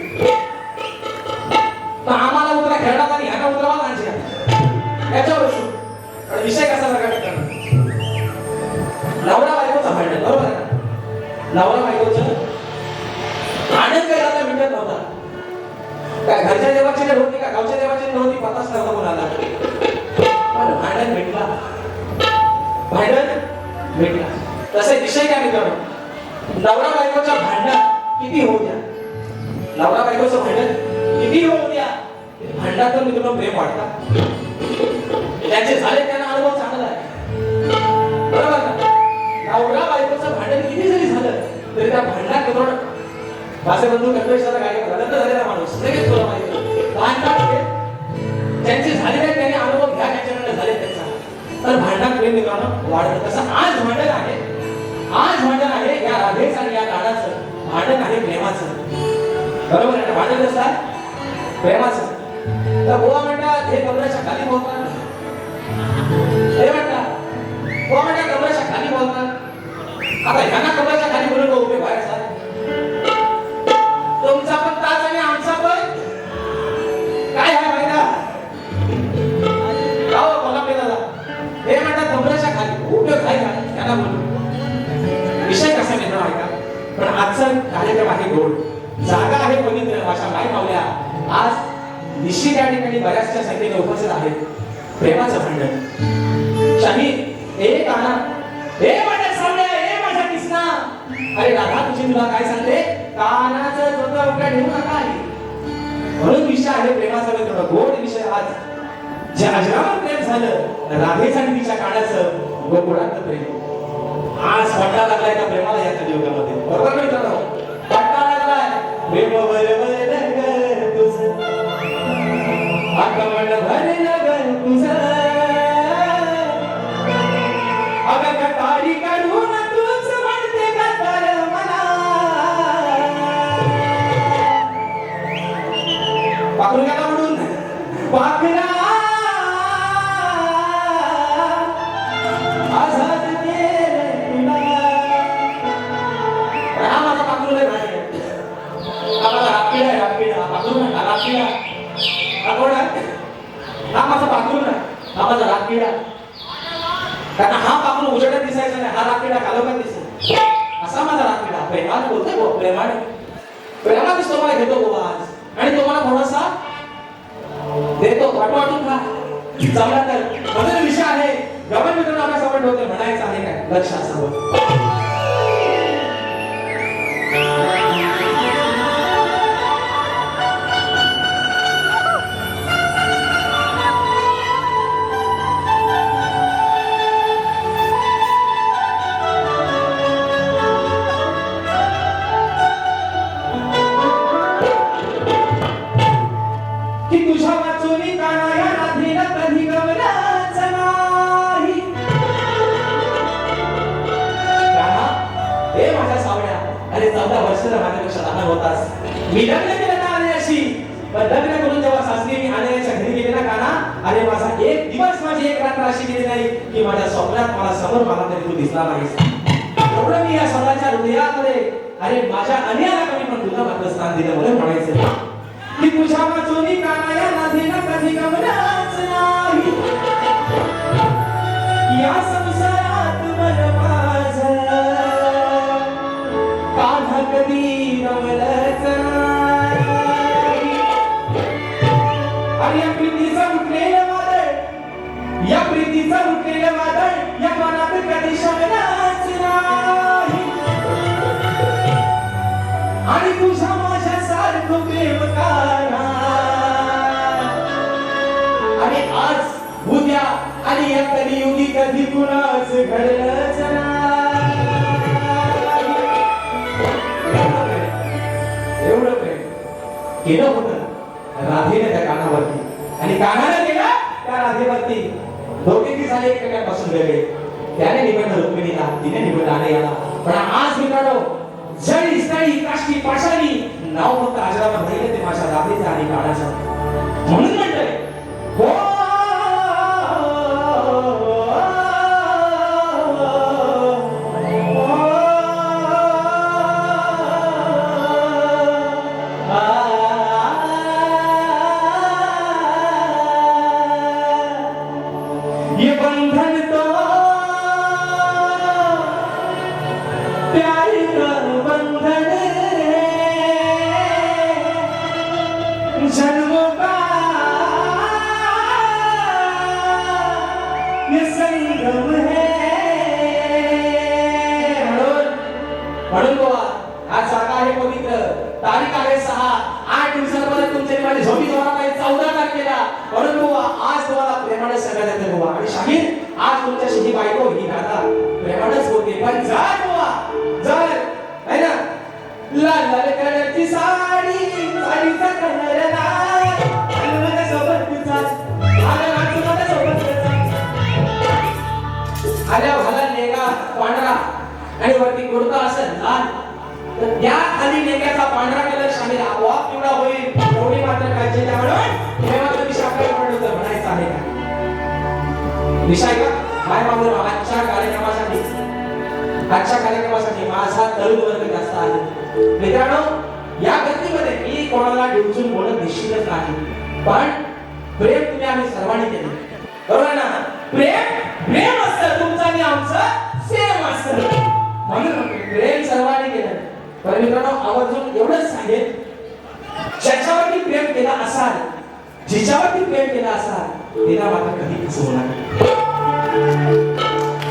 Speaker 2: तर आम्हाला उतरा खेळणार आणि ह्याला उतरावा लांची याच्यावर पण विषय कसा बघा नवरा बायकोचा भांडण बरोबर आहे ना. नवरा बायकोचं भांडण काय आता मिटत नव्हता. काय घरच्या देवाची जर होती का गावच्या देवाची नव्हती पताच नव्हता कोणाला. पण भांडण भेटला. भांडण भेटला. तसे विषय काय मित्रांनो नवरा बायकोचं भांडण किती होऊ द्या. नवरा बायकोचं भांडण किती होऊ द्या. भांडणातून मित्रांनो प्रेम वाढतात. त्याचे झाले त्यांना अनुभव चांगला आहे. बरोबर ना. नवरा बायकोचं भांडण किती जरी झालं तरी त्या भांडणात मित्रांनो माझे बंधू कल्पेशाला गाडी रडत झालेला माणूस लगेच तुला माहिती भांडणात त्यांचे झालेले त्यांनी अनुभव घ्या त्यांच्याकडे झाले त्यांचा तर भांडणात प्रेम मित्रांनो वाढतं. तसं आज भांडण आहे. आज भांडण आहे या राधेचं आणि या गाण्याचं भांडण आहे प्रेमाचं. बरोबर आहे ना. भांडण कसं आहे प्रेमाचं. तर बुवा म्हणतात हे कमरेच्या खाली बोलतात. हे म्हणतात बुवा म्हणतात कमरेच्या खाली बोलतात. आता ह्यांना कमरेच्या खाली बोलून उभे बाहेर झाले. तुमचा पण ताज आणि आमचा पण काय आहे माहिती का हो कोल्हापूर दादा हे म्हणतात कमरेच्या खाली उपयोग आहे का त्यांना बोलू. विषय कसा मित्र आहे का. पण आजचा कार्यक्रम आहे गोड जागा आहे पवित्र अशा माय मावल्या आज निश्चित या ठिकाणी बऱ्याचशा संख्येने उपस्थित आहेत. प्रेमाचं भांडण शाहीर एक आणा हे माझ्या सावल्या हे माझ्या किसना. अरे राधा तुझी तुला काय सांगते कानाचं जोडा उघडा ठेवू नका. म्हणून विषय आहे प्रेमाचा मित्र गोड विषय. आज जे अजरामर प्रेम झालं राधेचं आणि तिच्या कानाचं गोकुळातलं प्रेम आज पट्टा लागलाय त्या प्रेमाला या कलियुगामध्ये. बरोबर ना मित्रांनो पट्टा लागलाय प्रेम बरोबर तुझं आगमन भरलं तुझं अगं कटारी काढून तूच म्हणते कटार मला. पाखरू गेला म्हणून पाखरा आझाद केले तुला. हा माझा पाखरू नाही आम्हाला रापीड आहे रापीड हा पाखरू नाही हा रापीड हा कोण आहे हा माझा पाखरू नाही हा माझा रापीड कारण हा पाखरू उजेडात दिसायचा नाही हा रापीड कालोखात दिसतो. असा माझा रापीड प्रेमात बोलतोय गो प्रेमाने प्रेमात तुम्हाला घेतो गो आज आणि तुम्हाला थोडासा देतो वाटून खा चांगला तर माझा विषय आहे गमन मित्रांनो आपल्या समोर ठेवतोय म्हणायचं आहे काय लक्ष असावं. मी लग्न केलं ना आण्याशी पण लग्न करून जेव्हा सासरी मी आण्याच्या घरी गेले ना काना अरे माझा एक दिवस माझी एक रात्र अशी गेली नाही की माझ्या स्वप्नात मला समोर मला तरी तू दिसला नाहीस. एवढं मी या स्वतःच्या हृदयामध्ये अरे माझ्या अन्याला कमी पण तुला मात्र स्थान दिलं म्हणून म्हणायचं की तुझ्या वाचोनी काना या नादीला कधी गमनाच नाही. या संसारात मन माझं कान्हा कधी रमलंच नाही. आणि या प्रीतीचं उठलेलं वादळ या प्रीतीचं उठलेलं वादळ या मनात कधी शमनाच नाही. आणि तुझ्या माझ्या सारखं प्रेम करा आणि आज उद्या आणि या कलियुगी कधी कुणाच घडलंच नाही. केलं होतं राधेने त्या कानावरती, आणि कानाने केलं त्या राधेवरती. दोघेही झाले एकमेकांपासून वेगळे. त्याने निवडलं रुक्मिणीला, तिने निवडलं आनयाला. पण आज मित्रांनो, जळी स्थळी काष्टी पाषाणी नाव फक्त आजरावर राहिलं ते माझ्या राधेचं आणि काळाचं. म्हणून म्हणतंय हो ये बंधन तो प्यार का बंधन है, जन्मों का ये संगम है. म्हणून बुवा, आज जागा आहे पवित्र, तारीख आहे 6. 8 दिवसांपर्यंत तुमच्या माझी झोपी जोरात आहे 14 तारखेला. म्हणून बुवा, आज तुम्हाला प्रेमाने सांगायचं आहे बुवा. आणि शाहीर, आज तुमच्याशी ही बायको ही गाता प्रेमानेच होते. पण जर बुवा, जर है ना, लाल लाल कलरची साडी, साडीचा कलर लाल, आणि माझ्यासोबत तुझा, आला नाचू माझ्यासोबत तुझा. आल्या भाला नेगा पांढरा आणि वरती कुर्ता असेल लाल, तर त्या खाली नेग्याचा पांढरा कलर शाहीर आपोआप पिवळा होईल. एवढी मात्र काळजी द्या. म्हणून प्रेमाचं विषय आपल्याला पडलं तर म्हणायचं आहे का विषय का काय मागून आजच्या कार्यक्रमासाठी माझा तरुण वर्ग जास्त आहे. मित्रांनो, या गतीमध्ये मी कोणाला डिवचून बोलत निश्चितच नाही, पण प्रेम तुम्ही आम्ही सर्वांनी केलं, बरोबर ना? प्रेम असतं तुमचं आणि आमचं सेम असतं. म्हणून प्रेम सर्वांनी केलं. पण मित्रांनो, आवर्जून एवढंच सांगेल, ज्याच्यावरती प्रेम केला असाल, जिच्यावरती प्रेम केला असाल, तिला मात्र कधी फसवू नका.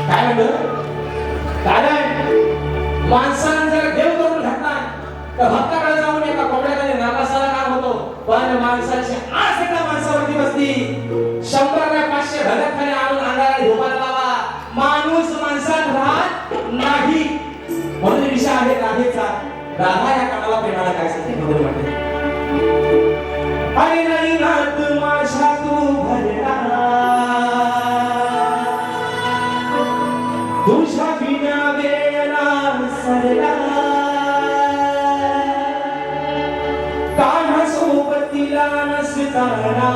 Speaker 2: काय म्हणतो? कारण माणसानं जर देव करून घातला तर भक्ताकडे जाऊन एका कोपऱ्यामध्ये नाकासाला काम होतो. पण माणसाची आस एका माणसावरती बसली, 100 ना 500 भगतखाने आणून अंगाला झोपायला लावा, माणूस माणसात राहत नाही. म्हणून विषय आहे राधेचा. राधा या कानाला प्रेमाला काय सांगते बरोबर वाटते. अरे नाही नात माझ्या तू भरला, तुझ्या बिना वेळा सरला, कान्हा सोबतीला नसताना,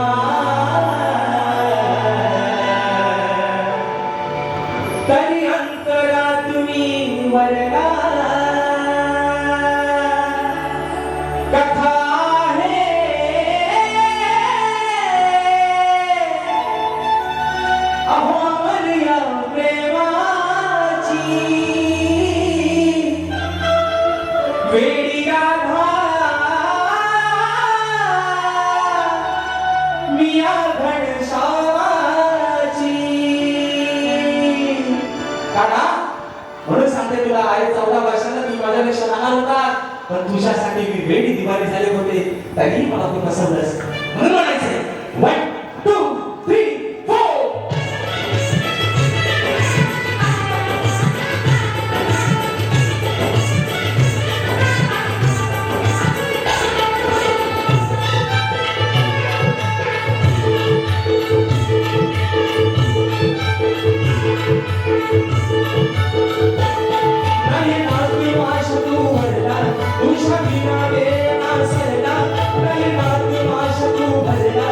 Speaker 2: तरी अंतरात मी वरला. कथा वेडी राधा मिया घनश्यामाची. काका, म्हणून सांगते तुला, आई 14 वर्षांना तू माझ्यापेक्षा लहान होता, पण तुझ्यासाठी मी वेडी दिवाळी झाले होते, तरी मला तू पसंतच. म्हणून म्हणायचंय 1 2 3 4. तुझ्या बिना वेळा सरला, नाही नात माझ्या तू भरला,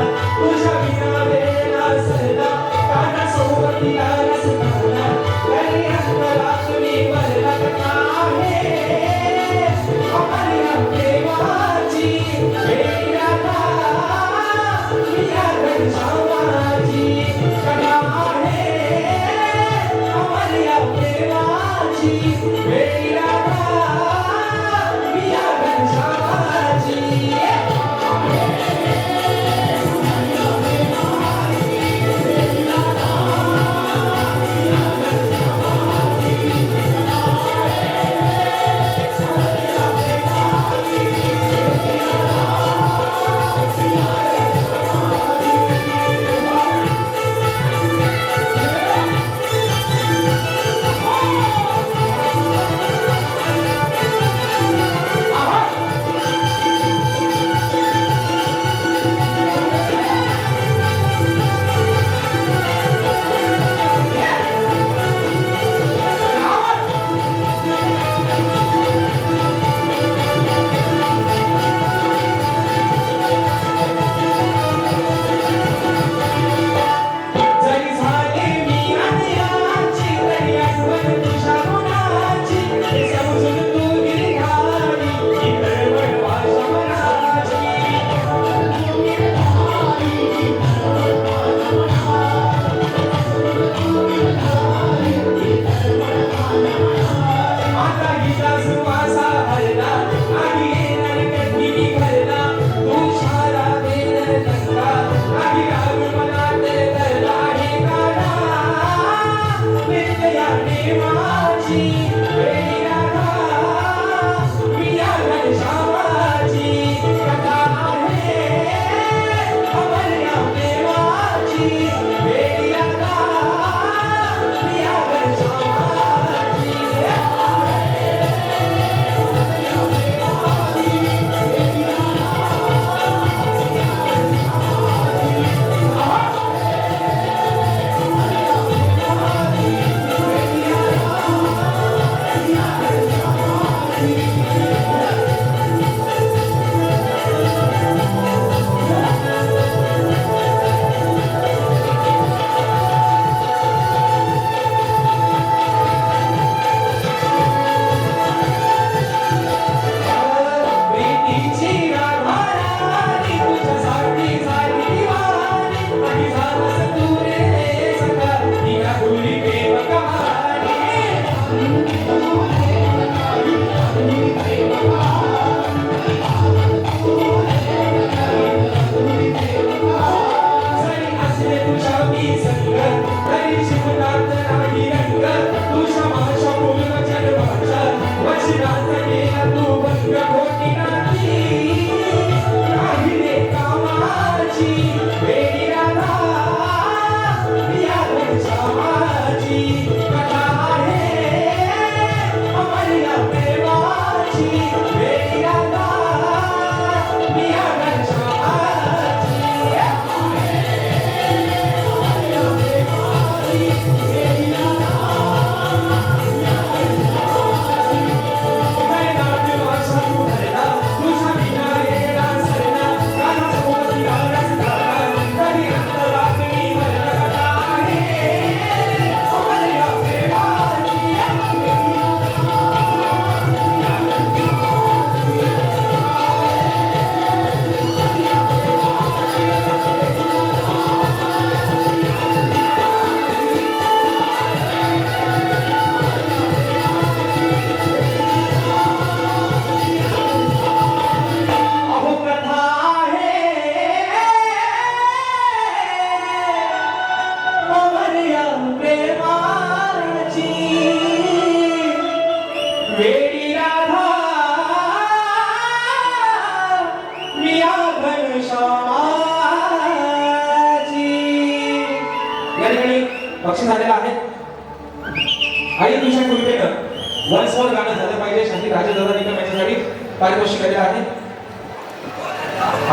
Speaker 2: इथं माझ्यासाठी पारितोषिक दिलं आहे.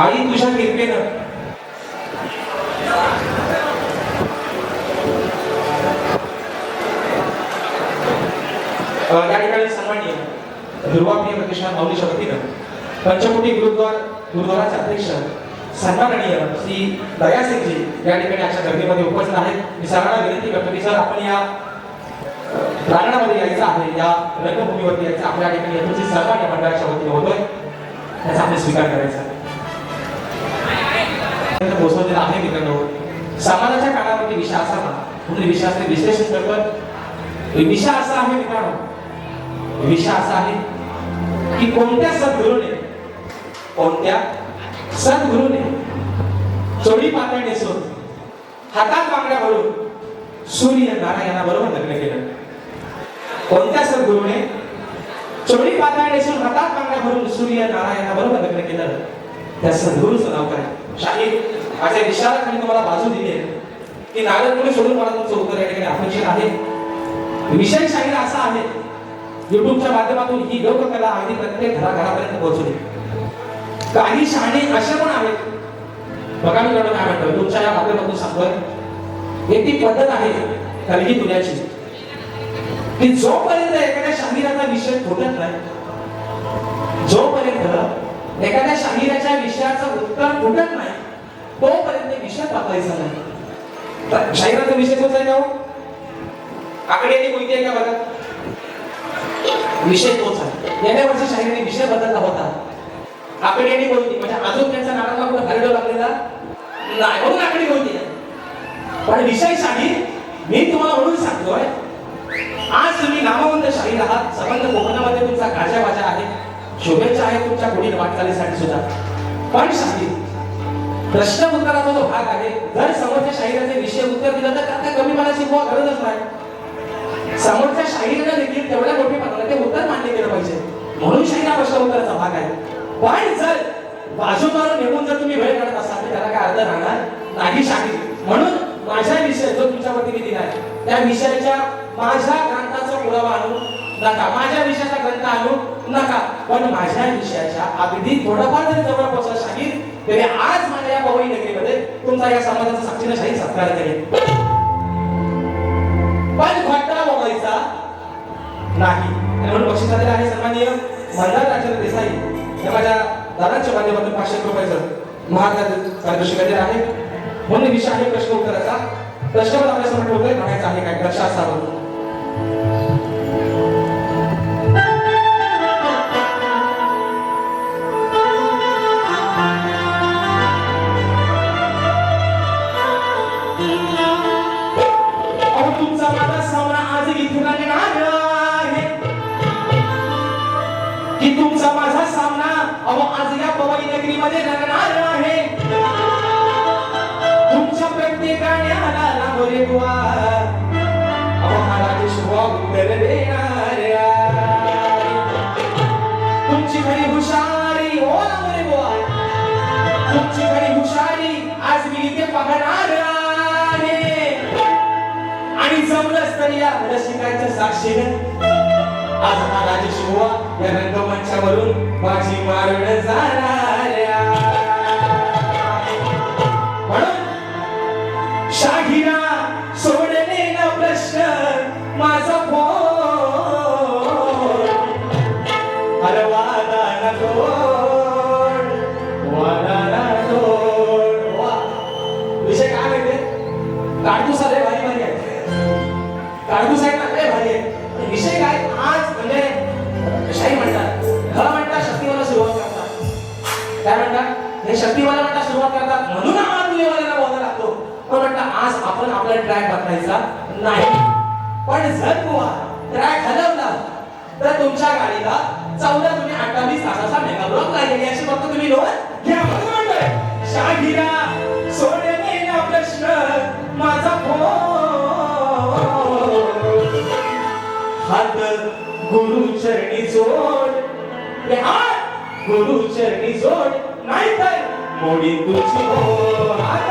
Speaker 2: आई तुझ्या कृपेनं या ठिकाणी सन्माननीय दुर्वाप्रिय प्रतिष्ठान माऊलीच्या वतीनं पंचकोटी गुरुद्वाराचे अध्यक्ष सन्माननीय श्री दयासिंगजी या ठिकाणी आजच्या गर्दीमध्ये उपस्थित आहेत. मी सर्वांना विनंती करतो की सर आपण या प्रांगणामध्ये यायचं आहे, या रंगभूमीवरती यायचं आपल्या ठिकाणी तुमची सहकार्य मंडळाच्या वतीने होतोय, त्याचा आपण स्वीकार करायचा पोहोचवलेला आहे. मित्रांनो, समाजाच्या कानावरती विषय असा ना म्हणून विषयाचे विश्लेषण करतो. विषय असा आहे मित्रांनो, विषय असा आहे की कोणत्या सद्गुरूने चोळी पातळ नेसून हातात बांगड्या भरून सूर्य नारायणाबरोबर लग्न केलं. कोणत्या सद्गुरूने चोळी पातळ नेसून हातात बांगड्या भरून सूर्य नारायणाबरोबर लग्न केलं, त्या सद्गुरूचं नाव काय? शाहीर माझ्या विचाराखाली तुम्हाला बाजू दिली आहे की नारद मुनी सोडून मला तुमचं उत्तर या ठिकाणी अपेक्षित आहे. विषय शाहीर असा आहे, युट्यूबच्या माध्यमातून ही लोककला अगदी प्रत्येक घराघरापर्यंत पोहोचली. काही शहाणे असे पण आहेत, बघा मी काय म्हणतो तुमच्या या माध्यमातून सांगतोय. एक ती पद्धत आहे कलगी तुल्याची की जोपर्यंत एखाद्या शाहिराचा विषय फुटत नाही, जोपर्यंत एखाद्या शाहिराच्या विषयाचं उत्तर फुटत नाही, तोपर्यंत विषय पातळीचा नाही. शाहिराचा विषय कोणता आहे हो? आकडेवारी कोणती आहे का बघा? विषय तोच आहे. गेल्या वर्षी शाहिराने विषय बदलला होता. आकडेवारी कोणती? म्हणजे अजून त्यांचा नाराला कुठं हरडो लागलेला नाही म्हणून आकडे कोणती आहे. पण विषय शाहीर मी तुम्हाला म्हणून सांगतोय, आज तुम्ही नामवंत शाहीर आहात. संबंध कोकणामध्ये तुमचा गाजा बाजा आहे, शुभेच्छा आहे तुमच्या पुढील वाटचालीसाठी सुद्धा. पण शाहीर प्रश्न उत्तराचा जो भाग आहे, जर समोरच्या शाहिराचे विषय उत्तर दिलं तर त्यात कमी मनाची बुवा गरजच नाही. समोरच्या शाहिराने देखील तेवढ्या मोठेपणाला ते उत्तर मान्य केलं पाहिजे, म्हणून शाहीर हा प्रश्न उत्तराचा भाग आहे. पण जर बाजू मारून निघून जर तुम्ही वेळ काढत असाल तर त्याला काय अर्थ राहणार नाही शाहीर. म्हणून माझा विषय जो तुमच्यावरती मी दिलाय त्या विषयाच्या माझ्या ग्रंथाचा पुरावा आणू नका, माझ्या विषयाचा ग्रंथ आणू नका, पण माझ्या विषयाच्या अगदी थोडंफार जरी जवळ पोहोचला शाहीर तरी आज माझ्या या पवई नगरीमध्ये तुमचा या समाजाचा साक्षीने शाहीर सत्कार करेल. पण घट्टा बोलायचा नाही. म्हणून बक्षीस आलेला आहे सन्माननीय मंदार राजेंद्र देसाई या माझ्या दादांच्या माध्यमातून 500 रुपयाचं महाराज पारितोषिक दिलेलं आहे. म्हणून विषय आहे प्रश्न उत्तराचा. प्रश्न पण आपल्या समोर ठेवतोय, म्हणायचं आहे काय लक्ष असावं. तुमचा माझा सामना आज इथून येणार आहे, की तुमचा माझा सामना आज या पवई नगरीमध्ये रंगणार आहे. तुमच्या प्रत्येकाने आला मोरे बुवा महाराज शुभा उत्तर देणार. तुमची खरी हुशारी ओ मोरे बुवा, तुमची खरी हुशारी आज मी इथे पाहणार आहे. आणि जमलंच तर या रसिकांच्या साक्षीने आज हा राजशिवा या रंगमंचावरून माझी मारण जाणार. म्हणून शाहिरा सोडले ना प्रश्न माझा फोन हरवादा ना तोड वादा ना तोड. विषय काय माहितीये? काढतूस आले भारी भारी आहे, काढतूस आहे ना लय भारी आहे. विषय काय आज म्हणजे शाही म्हणतात, घर म्हणतात शक्तीवाला सुरुवात करतात. काय म्हणतात? हे शक्तीवाला म्हणतात सुरुवात करतात म्हणून आम्हाला तुलेवाल्याला बोलायला लागतो. पण म्हणतात आज आपण आपला ट्रॅक बदलायचा नाही. पण जर तुम्हा ट्रॅक हलवला तर तुमच्या गाडीला 14 तुम्ही 28 तासाचा मेगा ब्लॉक लागेल. याची फक्त तुम्ही नोंद घ्या. म्हणून म्हणतोय शाहिरा सोडले ना प्रश्न माझा फोन हात गुरु चरणी जोड, हात गुरु चरणी जोड, नाहीतर मोडी तुझी ओढ. हात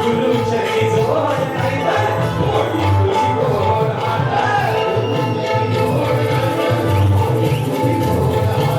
Speaker 2: गुरु चरणी जोड, नाहीतर मोडी तुझी ओढ. हात गुरु चरणी जोड, नाहीतर मोडी तुझी ओढ.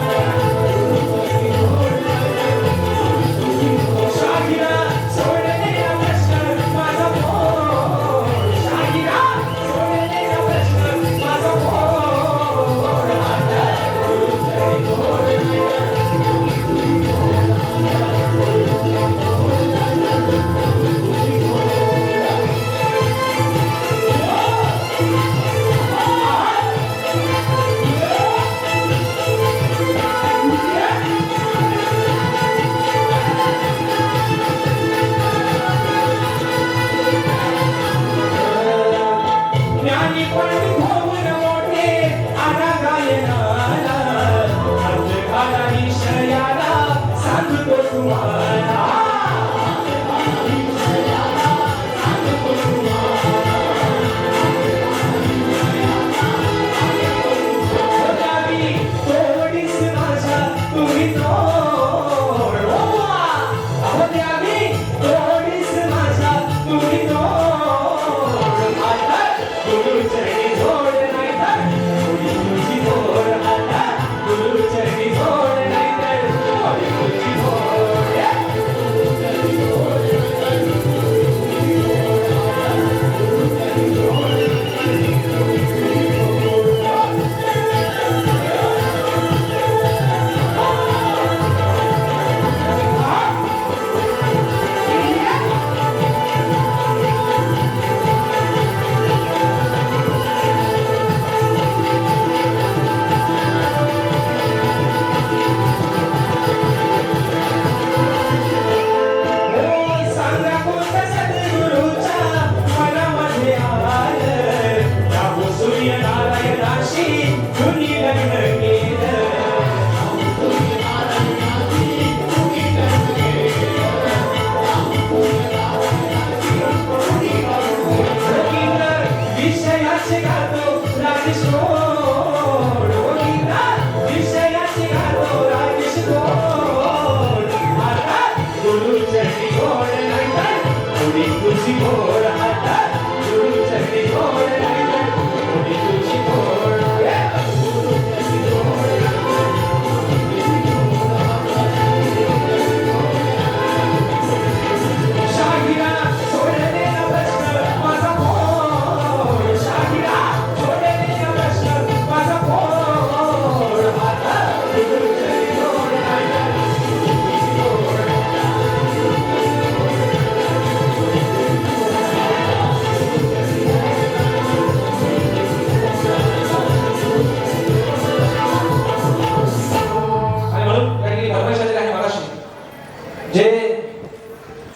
Speaker 2: तुम्ही तोड ओ बुवा, अहो द्यावी तोडीस माझा तुम्ही तोड आता गुरुचरणी जोड नाही तर थोडी तुझी जोड आता गुरुचरणी जोड नाही तर थोडी तुझी जोड सांगा कोणत्या सद्गुरूच्या मनामध्ये आलं त्या सूर्यनारायणाशी कुणी लग्न केलं विषयाचे गातो राजेश्वर विषयाचे गातो राजेश्वर आता गुरुचरणी गोड नाही तर थोडी तुझी गोड आता गुरुचरणी गोड नाही तर थोडी तुझी गोड शाहिरा सोडले ना प्रश्न माझा फोड शाहिरा सोडले ना प्रश्न माझा फोड आता गुरुचरणी गोड नाही तर आणि म्हणून या ठिकाणी धर्मशास्त्र आहे मगाशी जे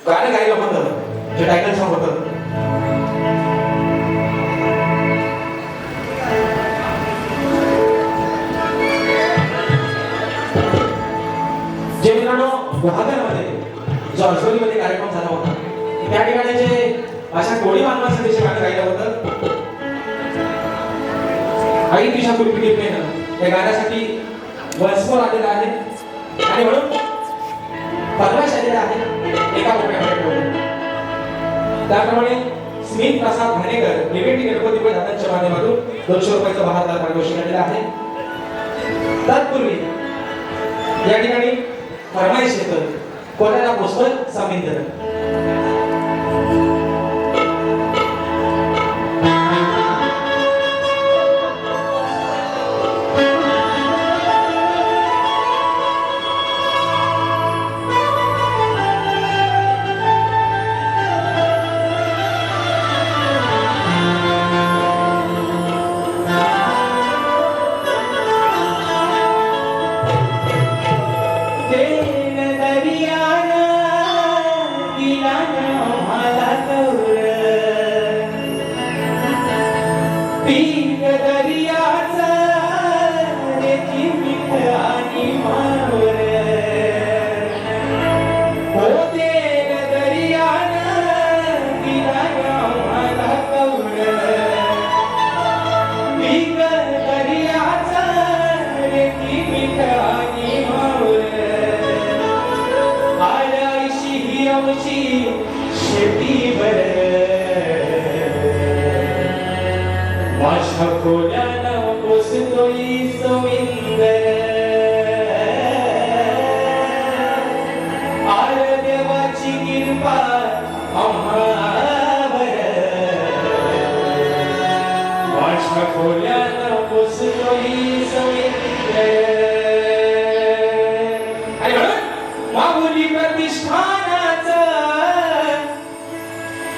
Speaker 2: गाणं गायलं होतं जे टायटल सॉन्ग होतं जे मित्रांनो गुहागरमध्ये जो अर्जोलीमध्ये कार्यक्रम झाला होता त्या ठिकाणी जे अशा कोळी मानवासाठी जे गाणं गायलं होतं आई तुझ्या कुलपिटी प्रेम या गाण्यासाठी वंशमोर आलेला आहे आणि म्हणून परवाश आलेला आहे एका रुपयामध्ये त्याप्रमाणे स्मित प्रसाद घाणेकर लिबर्टी गणपतीपुळे दादांच्या माध्यमातून 200 रुपयाचं बहादर पारितोषिक आलेलं आहे तत्पूर्वी या ठिकाणी फरमाईश येतं कोणाला पुस्तक समिंदर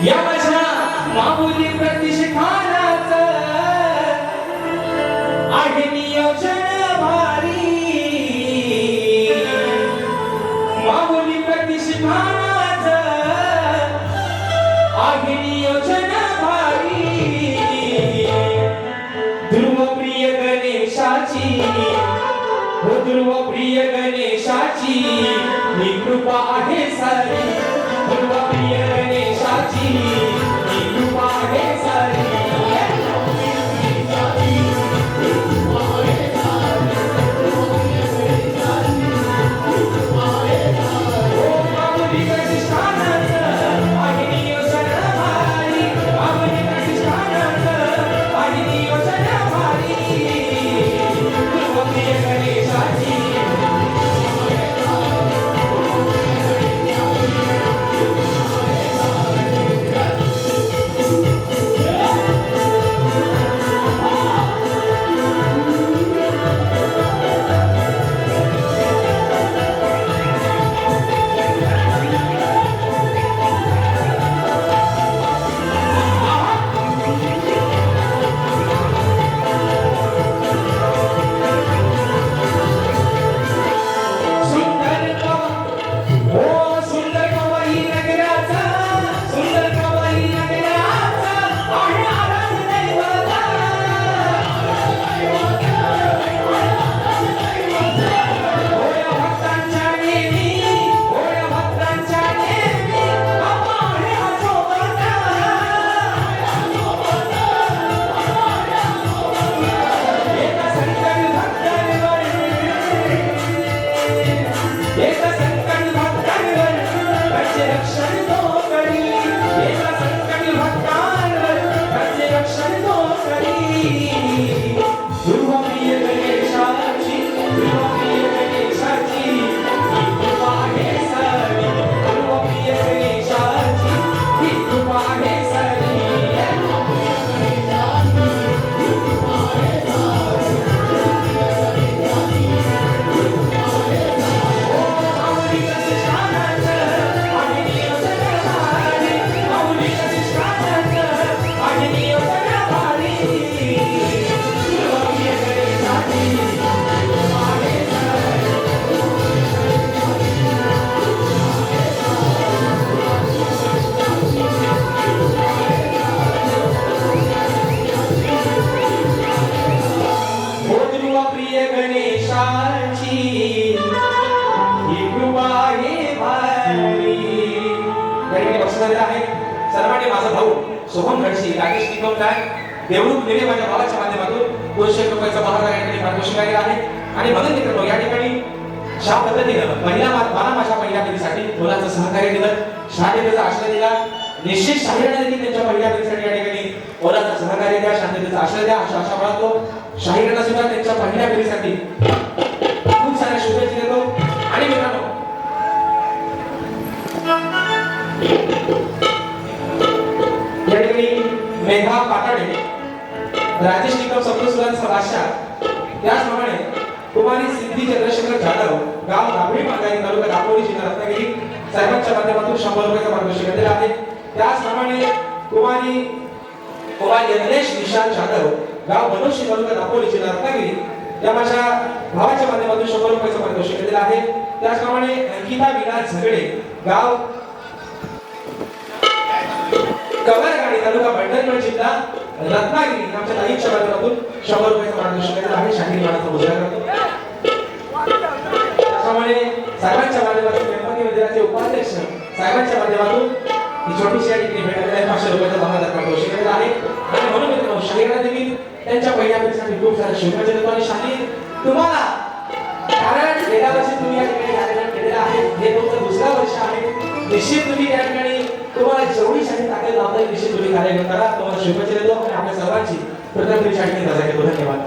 Speaker 2: या माझ्या मामुली प्रतिष्ठानाचं आहे नियोजन भारी मामुली प्रतिष्ठानाचं आहे नियोजन भारी ध्रुवप्रिय गणेशाची हो ध्रुवप्रिय गणेशाची ही कृपा आहे सारी ध्रुवप्रिय गणेशाची ही कृपा आहे सारी झालेला आहे. सर्वांनी माझा भाऊ सोहम घडशी, राकेश निकम नायक, देवरूप नेने माझ्या भावाच्या माध्यमातून 200 रुपयाचा महाराज या ठिकाणी पारितोषिक आलेला आहे. आणि म्हणून मित्रांनो या ठिकाणी ज्या पद्धतीनं मला माझ्या पहिल्या पिढीसाठी मुलाचं सहकार्य दिलं, शांततेचा आश्रय दिला, निश्चित शाहीराने देखील त्यांच्या पहिल्या पिढीसाठी या ठिकाणी मुलाचं सहकार्य द्या, शांततेचा आश्रय द्या अशा आशा बाळगतो. शाहीरांना सुद्धा त्यांच्या पहिल्या पिढीसाठी खूप साऱ्या शुभेच्छा देतो. आणि मित्रांनो या ठिकाणी मेघा पाटाडे, राजेश निकम सप्तसुरांचा बादशाह, त्याचप्रमाणे कुमारी सिद्धी चंद्रशेखर जाधव, गाव दाभोळी मांगाई, तालुका दापोली, जिल्हा रत्नागिरी, साहेबांच्या माध्यमातून 100 रुपयाचा पारितोषिक दिलेला आहे. त्याचप्रमाणे कुमारी यज्ञेश विशाल जाधव, गाव बनोशी, तालुका दापोली, जिल्हा रत्नागिरी, या माझ्या भावाच्या माध्यमातून 100 रुपयाचा पारितोषिक दिलेला आहे. त्याचप्रमाणे अंकिता विलास झगडे, गाव कवरगाडी, तालुका भंडारगड, जिल्हा रत्नागिरी, आमच्या ताईच्या माध्यमातून 100 रुपयाचा पारितोषिक दिलेला आहे. शाहीर मानाचा मुजरा करतो. त्याचप्रमाणे साहेबांच्या माध्यमातून गणपती मंदिराचे उपाध्यक्ष साहेबांच्या माध्यमातून ही छोटीशी या ठिकाणी भेट दिली आहे. 500 रुपयाचा महाराज पारितोषिक दिलेला आहे. आणि म्हणून मित्रांनो शाहीरांना देखील त्यांच्या पहिल्या पिढीसाठी खूप साऱ्या शुभेच्छा देतो. आणि शाहीर तुम्हाला, कारण गेल्या वर्षी तुम्ही या ठिकाणी कार्यक्रम केलेला आहे, हे तुमचं दुसरं वर्ष आहे. निश्चित तुम्ही या ठिकाणी तुम्हाला जेवढी शाहीर ताकद लावता येईल निश्चित तुम्ही कार्यक्रम करा. तुम्हाला शुभेच्छा देतो आणि आपल्या सर्वांची प्रथम दिवशी धन्यवाद.